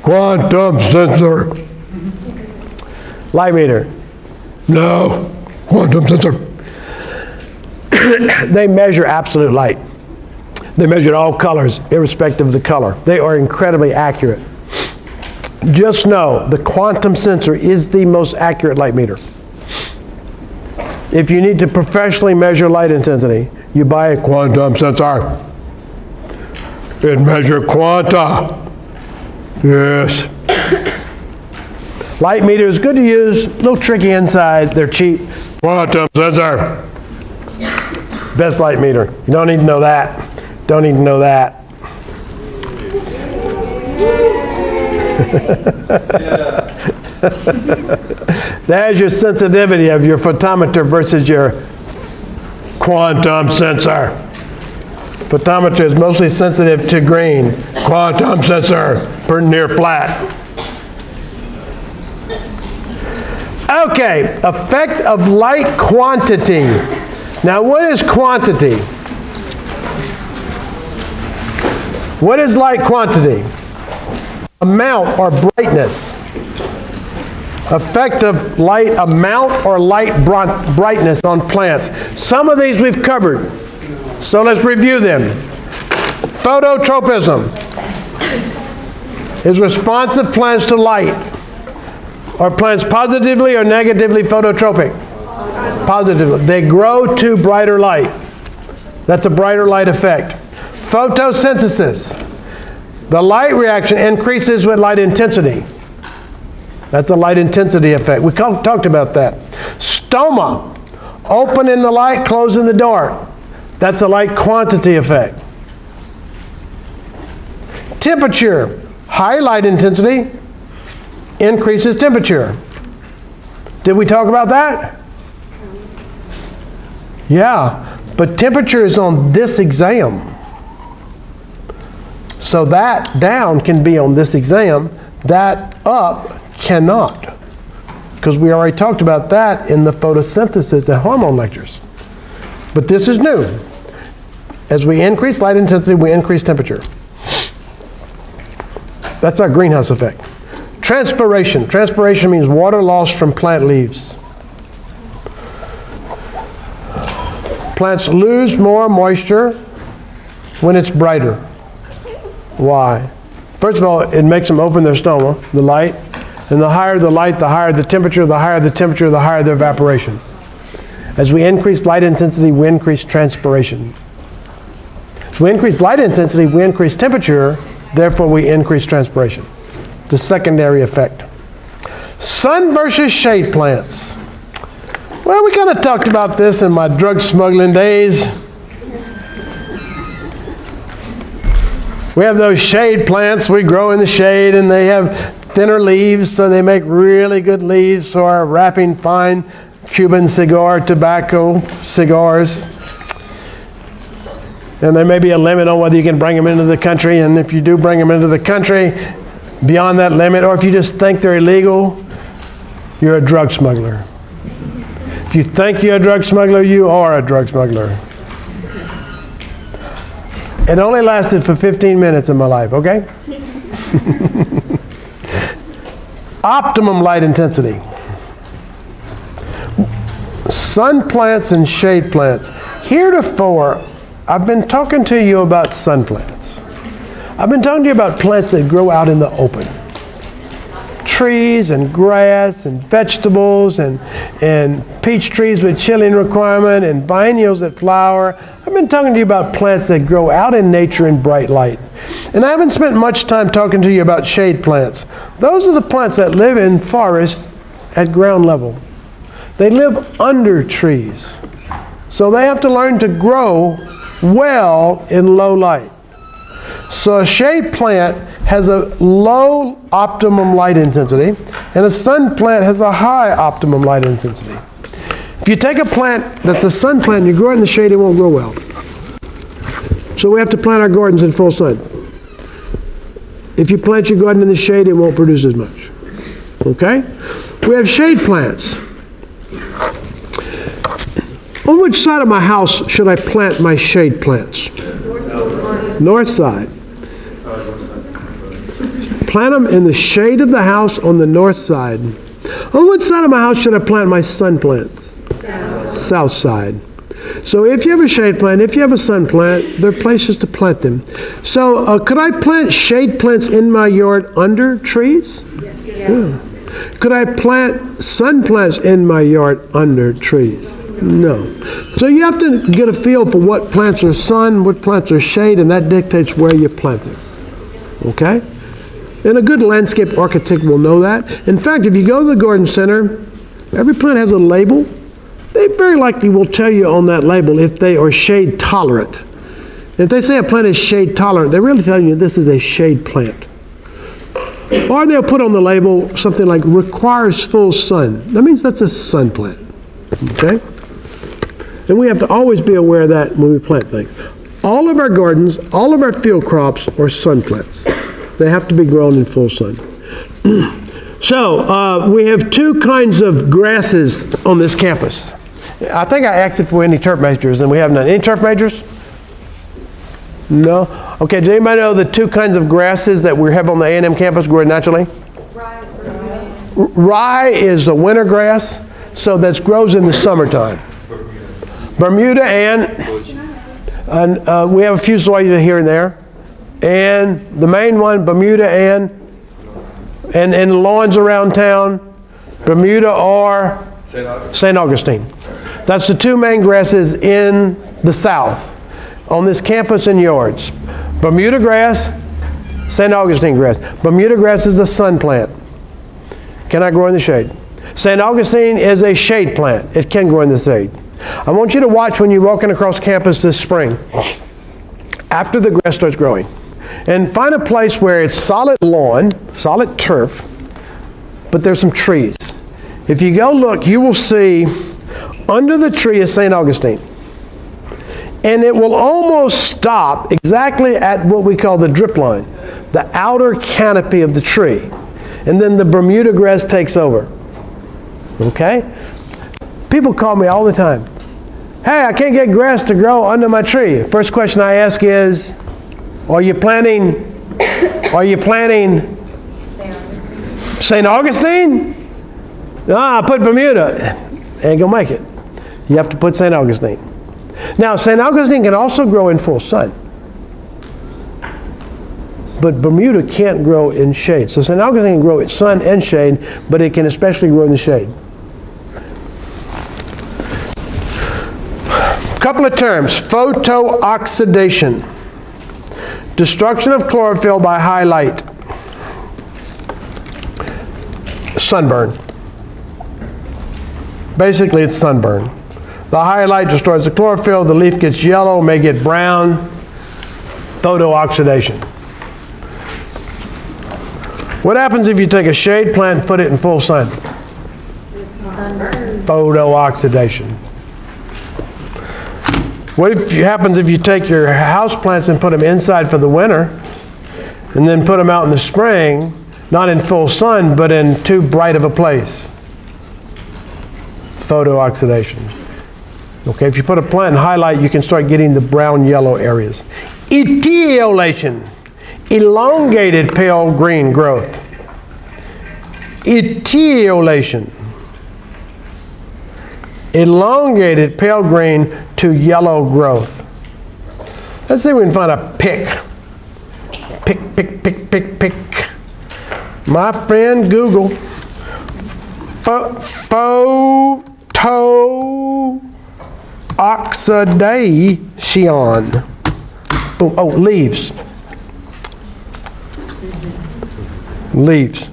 Quantum sensor. Light meter. No, quantum sensor. They measure absolute light. They measure all colors, irrespective of the color. They are incredibly accurate. Just know, the quantum sensor is the most accurate light meter. If you need to professionally measure light intensity, you buy a quantum sensor. It measures quanta. Yes. Light meter is good to use. A little tricky inside. They're cheap. Quantum sensor. Best light meter. You don't need to know that. Don't need to know that. There's your sensitivity of your photometer versus your quantum sensor. Photometer is mostly sensitive to green. Quantum sensor, pretty near flat. Okay, effect of light quantity. Now what is quantity? What is light quantity? Amount or brightness. Effect of light amount or light brightness on plants. Some of these we've covered. So let's review them. Phototropism is responsive plants to light. Are plants positively or negatively phototropic? Positively. They grow to brighter light. That's a brighter light effect. Photosynthesis. The light reaction increases with light intensity. That's a light intensity effect. We talked about that. Stoma. Open in the light, close in the dark. That's a light quantity effect. Temperature. High light intensity increases temperature. Did we talk about that? Yeah, but temperature is on this exam. So that down can be on this exam, that up cannot. Because we already talked about that in the photosynthesis and hormone lectures. But this is new. As we increase light intensity, we increase temperature. That's our greenhouse effect. Transpiration. Transpiration means water lost from plant leaves. Plants lose more moisture when it's brighter. Why? First of all, it makes them open their stoma, the light. And the higher the light, the higher the temperature, the higher the temperature, the higher the evaporation. As we increase light intensity, we increase transpiration. As we increase light intensity, we increase temperature, therefore we increase transpiration. The secondary effect. Sun versus shade plants. Well, we kind of talked about this in my drug smuggling days. We have those shade plants we grow in the shade, and they have thinner leaves, so they make really good leaves for wrapping fine Cuban cigar tobacco cigars. And there may be a limit on whether you can bring them into the country, and if you do bring them into the country, beyond that limit, or if you just think they're illegal, you're a drug smuggler. If you think you're a drug smuggler, you are a drug smuggler. It only lasted for 15 minutes in my life, okay? Optimum light intensity. Sun plants and shade plants. Heretofore, I've been talking to you about sun plants. I've been talking to you about plants that grow out in the open. Trees and grass and vegetables and peach trees with chilling requirement and biennials that flower. I've been talking to you about plants that grow out in nature in bright light. And I haven't spent much time talking to you about shade plants. Those are the plants that live in forests at ground level. They live under trees. So they have to learn to grow well in low light. So a shade plant has a low optimum light intensity, and a sun plant has a high optimum light intensity. If you take a plant that's a sun plant and you grow it in the shade, it won't grow well. So we have to plant our gardens in full sun. If you plant your garden in the shade, it won't produce as much. Okay? We have shade plants. On which side of my house should I plant my shade plants? North side. Plant them in the shade of the house on the north side. On what side of my house should I plant my sun plants? South side. So if you have a shade plant, if you have a sun plant, there are places to plant them. So could I plant shade plants in my yard under trees? Yeah. Could I plant sun plants in my yard under trees? No. So you have to get a feel for what plants are sun, what plants are shade, and that dictates where you plant them. Okay? And a good landscape architect will know that. In fact, if you go to the garden center, every plant has a label. They very likely will tell you on that label if they are shade tolerant. If they say a plant is shade tolerant, they're really telling you this is a shade plant. Or they'll put on the label something like requires full sun. That means that's a sun plant. Okay? And we have to always be aware of that when we plant things. All of our gardens, all of our field crops are sun plants. They have to be grown in full sun. So we have two kinds of grasses on this campus. I think I asked if we any turf majors, and we have none. Any turf majors? No? Okay, does anybody know the two kinds of grasses that we have on the A&M campus growing naturally? Rye is the winter grass, so that grows in the summertime. Bermuda and we have a few zoysia here and there. And the main one, Bermuda and the lawns around town, Bermuda or St. Augustine. That's the two main grasses in the south on this campus and yards. Bermuda grass, St. Augustine grass. Bermuda grass is a sun plant. Cannot grow in the shade. St. Augustine is a shade plant. It can grow in the shade. I want you to watch when you're walking across campus this spring, after the grass starts growing, and find a place where it's solid lawn, solid turf, but there's some trees. If you go look, you will see under the tree is St. Augustine. And it will almost stop exactly at what we call the drip line, the outer canopy of the tree. And then the Bermuda grass takes over. Okay? People call me all the time. Hey, I can't get grass to grow under my tree. First question I ask is, are you planting St. Augustine? Ah, put Bermuda. Ain't gonna make it. You have to put St. Augustine. Now, St. Augustine can also grow in full sun. But Bermuda can't grow in shade. So St. Augustine can grow in sun and shade, but it can especially grow in the shade. Couple of terms. Photooxidation. Destruction of chlorophyll by high light. Sunburn. Basically, it's sunburn. The high light destroys the chlorophyll, the leaf gets yellow, may get brown. Photooxidation. What happens if you take a shade plant and put it in full sun? Photooxidation. What happens if you take your house plants and put them inside for the winter and then put them out in the spring, not in full sun, but in too bright of a place? Photooxidation. Okay, if you put a plant in high light, you can start getting the brown-yellow areas. Etiolation. Elongated pale green growth. Etiolation. Elongated pale green to yellow growth. Let's see if we can find a pick. Pick, pick, pick, pick, pick. My friend Google. Photooxidation. Boom. Oh, leaves. Leaves.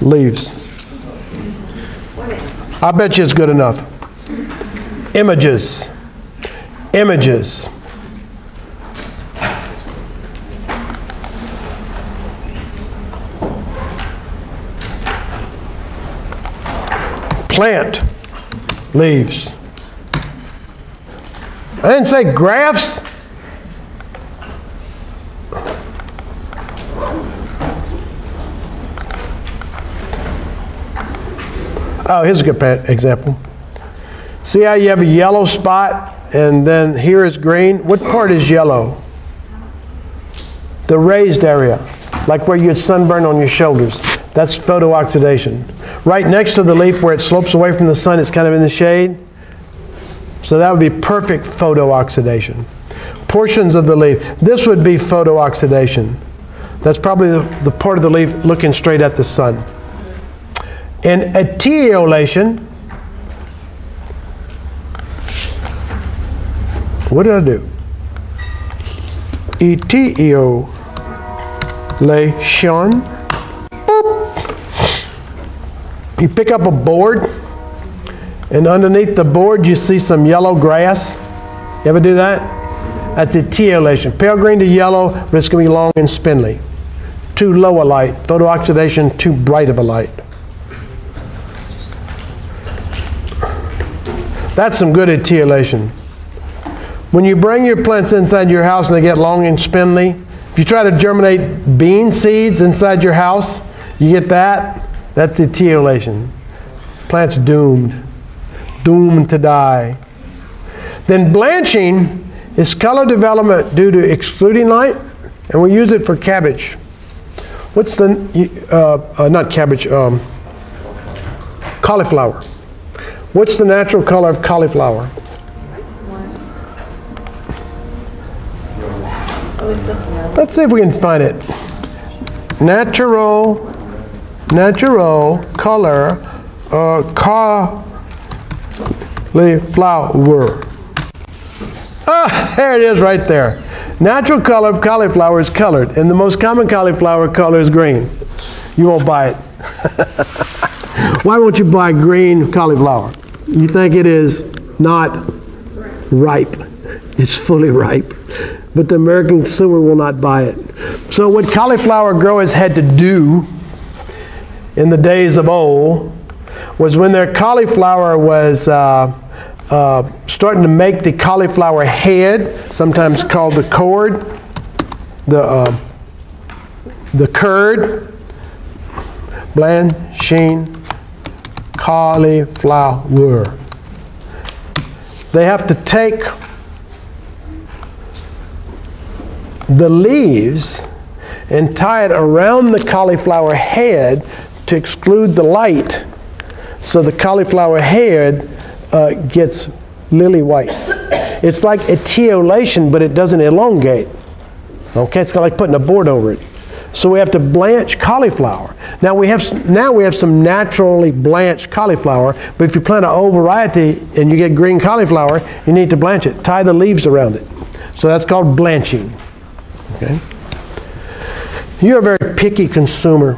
Leaves. I bet you it's good enough. Images. Images. Plant. Leaves. I didn't say graphs. Oh, here's a good example. See how you have a yellow spot and then here is green? What part is yellow? The raised area, like where you had sunburn on your shoulders. That's photooxidation. Right next to the leaf where it slopes away from the sun, it's kind of in the shade. So that would be perfect photooxidation. Portions of the leaf. This would be photooxidation. That's probably the part of the leaf looking straight at the sun. And etiolation, What did I do? Etiolation. You pick up a board, and underneath the board you see some yellow grass. You ever do that? That's etiolation. Pale green to yellow, but it's going to be long and spindly. Too low a light. Photooxidation, too bright of a light. That's some good etiolation. When you bring your plants inside your house and they get long and spindly, if you try to germinate bean seeds inside your house, you get that. That's etiolation. Plant's doomed. Doomed to die. Then blanching is color development due to excluding light, and we use it for cabbage. What's the, not cabbage, cauliflower. What's the natural color of cauliflower? Let's see if we can find it. Natural color cauliflower. Ah, there it is right there. Natural color of cauliflower is colored, and the most common cauliflower color is green. You won't buy it. Why won't you buy green cauliflower? You think it is not ripe. It's fully ripe. But the American consumer will not buy it. So what cauliflower growers had to do in the days of old was when their cauliflower was starting to make the cauliflower head, sometimes called the cord, the curd, blanching cauliflower. They have to take the leaves and tie it around the cauliflower head to exclude the light, so the cauliflower head gets lily white. It's like etiolation, but it doesn't elongate. Okay, it's like putting a board over it. So we have to blanch cauliflower. Now we have some naturally blanched cauliflower, but if you plant an old variety and you get green cauliflower, you need to blanch it. Tie the leaves around it. So that's called blanching. Okay? You're a very picky consumer.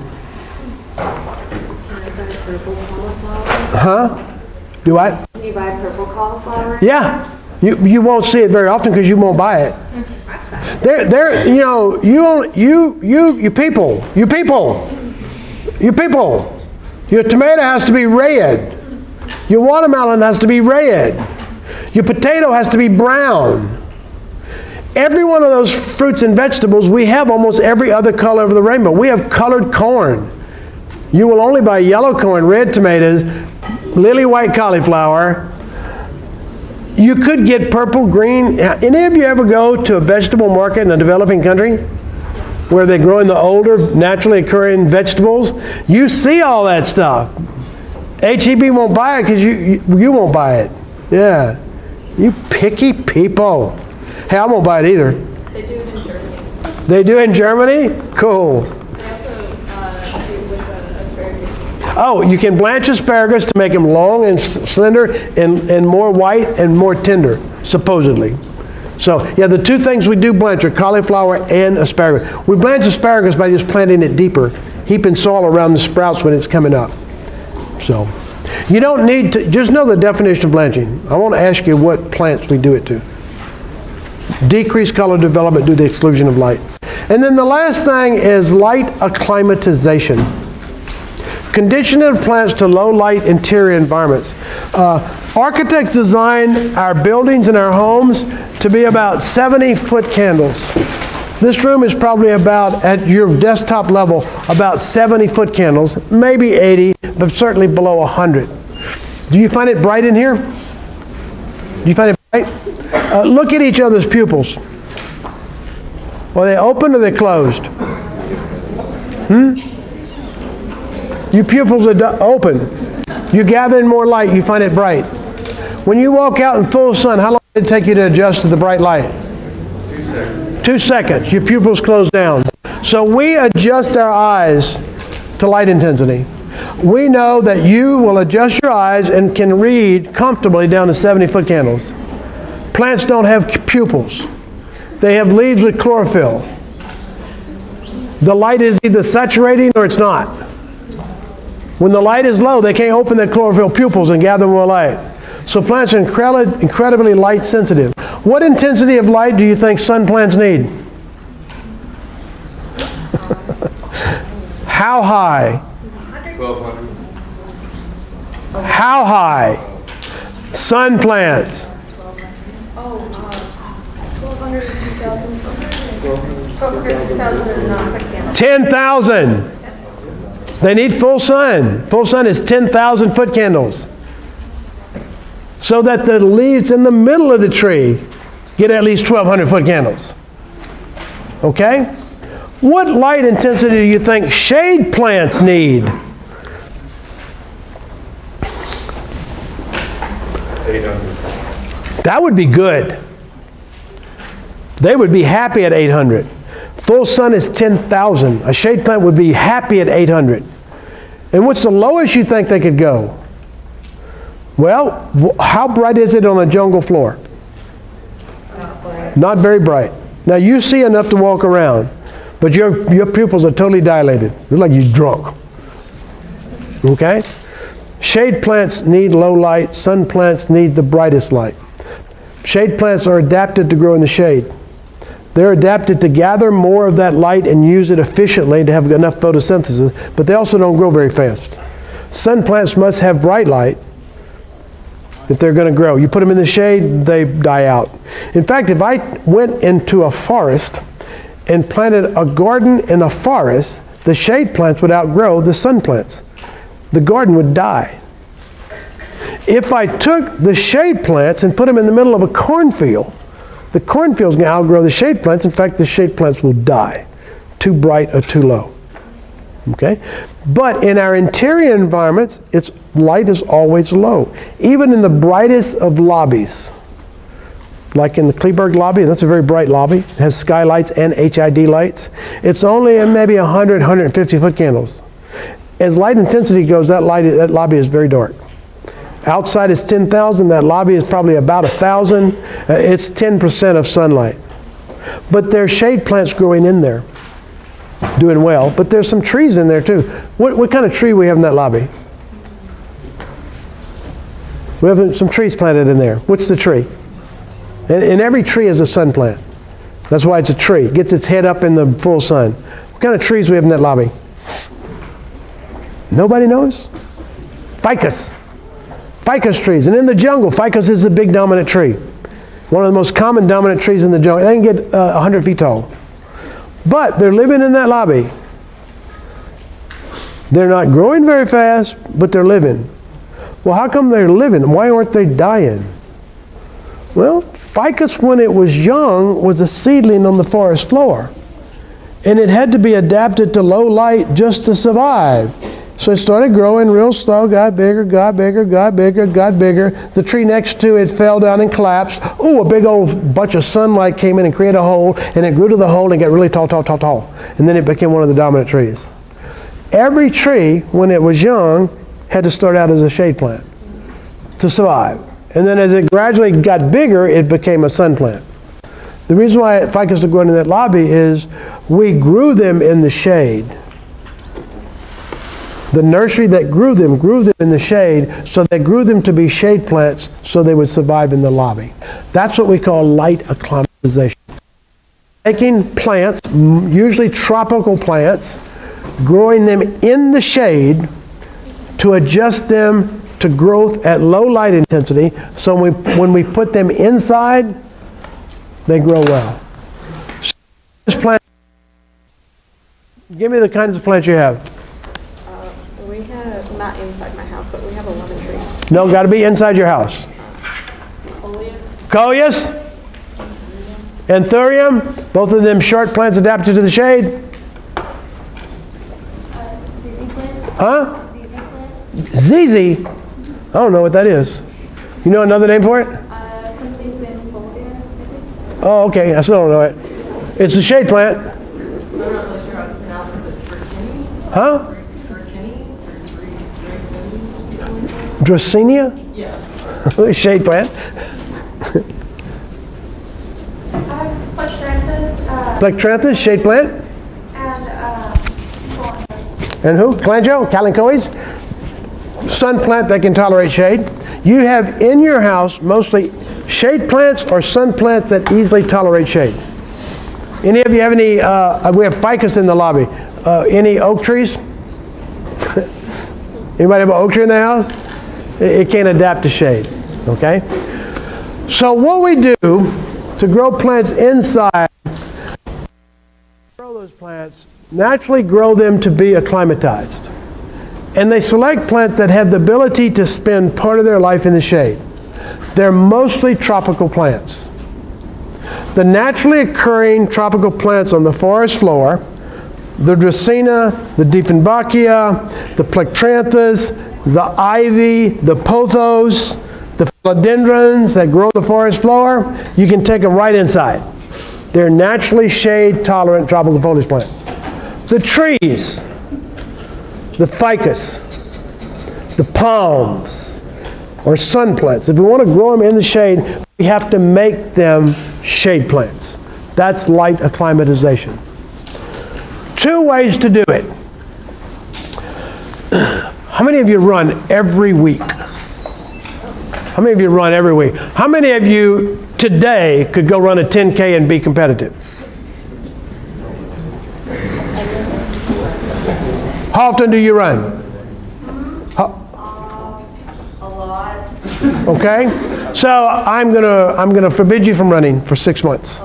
Huh? Do I? Can you buy purple cauliflower? Yeah. You won't see it very often because you won't buy it. You people. Your tomato has to be red. Your watermelon has to be red. Your potato has to be brown. Every one of those fruits and vegetables, we have almost every other color of the rainbow. We have colored corn. You will only buy yellow corn, red tomatoes, lily white cauliflower. You could get purple, green. Any of you ever go to a vegetable market in a developing country where they're growing the older, naturally occurring vegetables? You see all that stuff. HEB won't buy it because you won't buy it. Yeah. You picky people. Hey, I won't buy it either. They do it in Germany. They do in Germany? Cool. They also do with asparagus. Oh, you can blanch asparagus to make them long and slender and more white and more tender, supposedly. So, yeah, the two things we do blanch are cauliflower and asparagus. We blanch asparagus by just planting it deeper, heaping soil around the sprouts when it's coming up. So, you don't need to, just know the definition of blanching. I want to ask you what plants we do it to. Decreased color development due to exclusion of light. And then the last thing is light acclimatization. Conditioning of plants to low light interior environments. Architects design our buildings and our homes to be about 70-foot candles. This room is probably about, at your desktop level, about 70-foot candles, maybe 80, but certainly below 100. Do you find it bright in here? Do you find it bright? Look at each other's pupils. Are they open or are they closed? Your pupils are open. You gather in more light, you find it bright. When you walk out in full sun, how long did it take you to adjust to the bright light? 2 seconds. 2 seconds. Your pupils close down. So we adjust our eyes to light intensity. We know that you will adjust your eyes and can read comfortably down to 70-foot candles. Plants don't have pupils. They have leaves with chlorophyll. The light is either saturating or it's not. When the light is low, they can't open their chlorophyll pupils and gather more light. So plants are incredibly light sensitive. What intensity of light do you think sun plants need? How high? 1200. How high? Sun plants. 1,200 to 2,000. 10,000. They need full sun. Full sun is 10,000 foot candles. So that the leaves in the middle of the tree get at least 1,200 foot candles. Okay? What light intensity do you think shade plants need? 800. That would be good. They would be happy at 800. Full sun is 10,000. A shade plant would be happy at 800. And what's the lowest you think they could go? Well, how bright is it on a jungle floor? Not very bright. Now you see enough to walk around, but your pupils are totally dilated. It's like you're drunk. Okay? Shade plants need low light. Sun plants need the brightest light. Shade plants are adapted to grow in the shade. They're adapted to gather more of that light and use it efficiently to have enough photosynthesis, but they also don't grow very fast. Sun plants must have bright light if they're going to grow. You put them in the shade, they die out. In fact, if I went into a forest and planted a garden in a forest, the shade plants would outgrow the sun plants. The garden would die. If I took the shade plants and put them in the middle of a cornfield, the cornfield's going to outgrow the shade plants. In fact, the shade plants will die. Too bright or too low. Okay? But in our interior environments, light is always low. Even in the brightest of lobbies, like in the Kleberg lobby, that's a very bright lobby. It has skylights and HID lights. It's only maybe 100, 150 foot candles. As light intensity goes, that lobby is very dark. Outside is 10,000. That lobby is probably about 1,000. It's 10% of sunlight. But there's shade plants growing in there, doing well. But there's some trees in there too. What kind of tree we have in that lobby? We have some trees planted in there. What's the tree? And every tree is a sun plant. That's why it's a tree. It gets its head up in the full sun. What kind of trees we have in that lobby? Nobody knows? Ficus. Ficus trees. And in the jungle, ficus is the big dominant tree. One of the most common dominant trees in the jungle. They can get 100 feet tall. But they're living in that lobby. They're not growing very fast, but they're living. Well, how come they're living? Why aren't they dying? Well, ficus, when it was young, was a seedling on the forest floor. And it had to be adapted to low light just to survive. So it started growing real slow, got bigger, got bigger, got bigger, got bigger. The tree next to it fell down and collapsed. Oh, a big old bunch of sunlight came in and created a hole, and it grew to the hole and got really tall, tall, tall, tall. And then it became one of the dominant trees. Every tree, when it was young, had to start out as a shade plant to survive. And then as it gradually got bigger, it became a sun plant. The reason why ficus are growing in that lobby is we grew them in the shade. The nursery that grew them in the shade, so they grew them to be shade plants so they would survive in the lobby. That's what we call light acclimatization. Taking plants, usually tropical plants, growing them in the shade to adjust them to growth at low light intensity, so when we put them inside, they grow well. So this plant, give me the kinds of plants you have. We have, not inside my house, but we have a lemon tree. No, got to be inside your house. Coleus, Anthurium, both of them short plants adapted to the shade. Huh? ZZ? I don't know what that is. You know another name for it? Oh, okay. I still don't know it. It's a shade plant. I'm not really sure how to pronounce it. Huh? Dracaena? Yeah. Shade plant. Plectranthus, shade plant. And who? Calangio, Kalanchoes. Sun plant that can tolerate shade. You have in your house mostly shade plants or sun plants that easily tolerate shade. Any of you have any, we have ficus in the lobby. Any oak trees? Anybody have an oak tree in the house? It can't adapt to shade, okay? So what we do to grow plants inside, grow those plants, naturally grow them to be acclimatized. And they select plants that have the ability to spend part of their life in the shade. They're mostly tropical plants. The naturally occurring tropical plants on the forest floor, the Dracaena, the Dieffenbachia, the Plectranthus, the ivy, the pothos, the philodendrons that grow the forest floor, you can take them right inside. They're naturally shade-tolerant tropical foliage plants. The trees, the ficus, the palms, or sun plants. If we want to grow them in the shade, we have to make them shade plants. That's light acclimatization. Two ways to do it. How many of you run every week? How many of you run every week? How many of you today could go run a 10K and be competitive? How often do you run? A lot. Okay, so I'm gonna forbid you from running for 6 months.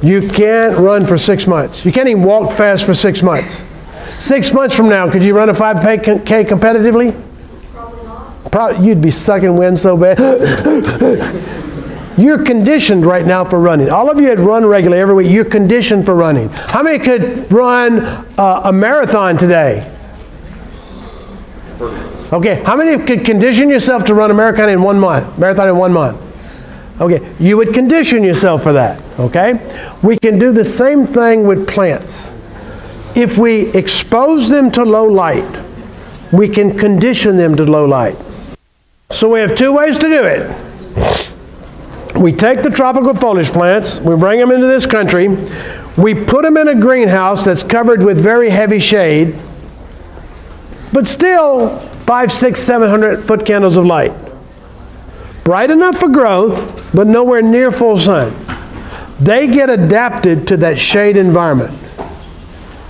You can't run for 6 months. You can't even walk fast for 6 months. 6 months from now, could you run a 5K competitively? Probably not. You'd be sucking wind so bad. You're conditioned right now for running. All of you that run regularly every week, you're conditioned for running. How many could run a marathon today? Okay, how many could condition yourself to run a marathon in 1 month? Marathon in 1 month. Okay, you would condition yourself for that, okay? We can do the same thing with plants. If we expose them to low light, we can condition them to low light. So we have two ways to do it. We take the tropical foliage plants, we bring them into this country, we put them in a greenhouse that's covered with very heavy shade, but still 500, 600, 700 foot candles of light. Bright enough for growth, but nowhere near full sun. They get adapted to that shade environment.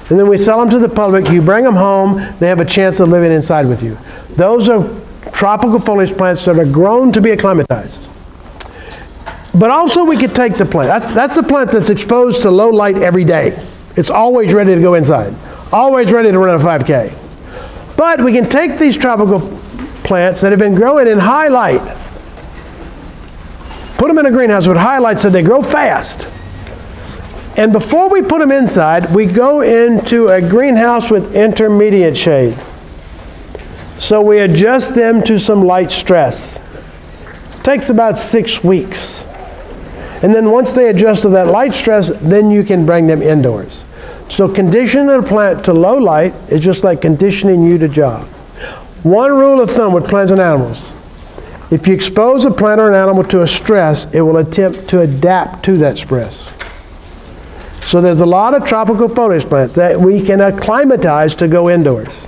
And then we sell them to the public, you bring them home, they have a chance of living inside with you. Those are tropical foliage plants that are grown to be acclimatized. But also we could take the plant. That's the plant that's exposed to low light every day. It's always ready to go inside. Always ready to run a 5K. But we can take these tropical plants that have been growing in high light, put them in a greenhouse with high light so they grow fast. And before we put them inside, we go into a greenhouse with intermediate shade. So we adjust them to some light stress. Takes about 6 weeks. And then once they adjust to that light stress, then you can bring them indoors. So conditioning a plant to low light is just like conditioning you to jog. One rule of thumb with plants and animals. If you expose a plant or an animal to a stress, it will attempt to adapt to that stress. So there's a lot of tropical foliage plants that we can acclimatize to go indoors.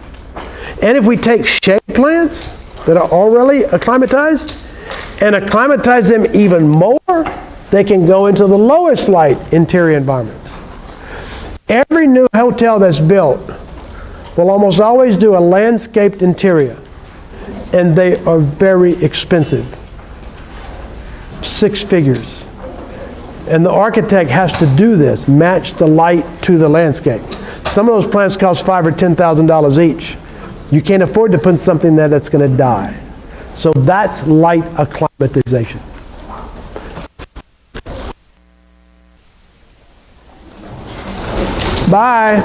And if we take shade plants that are already acclimatized and acclimatize them even more, they can go into the lowest light interior environments. Every new hotel that's built will almost always do a landscaped interior, and they are very expensive. 6 figures. And the architect has to do this, match the light to the landscape. Some of those plants cost $5,000 or $10,000 each. You can't afford to put something there that's going to die. So that's light acclimatization. Bye.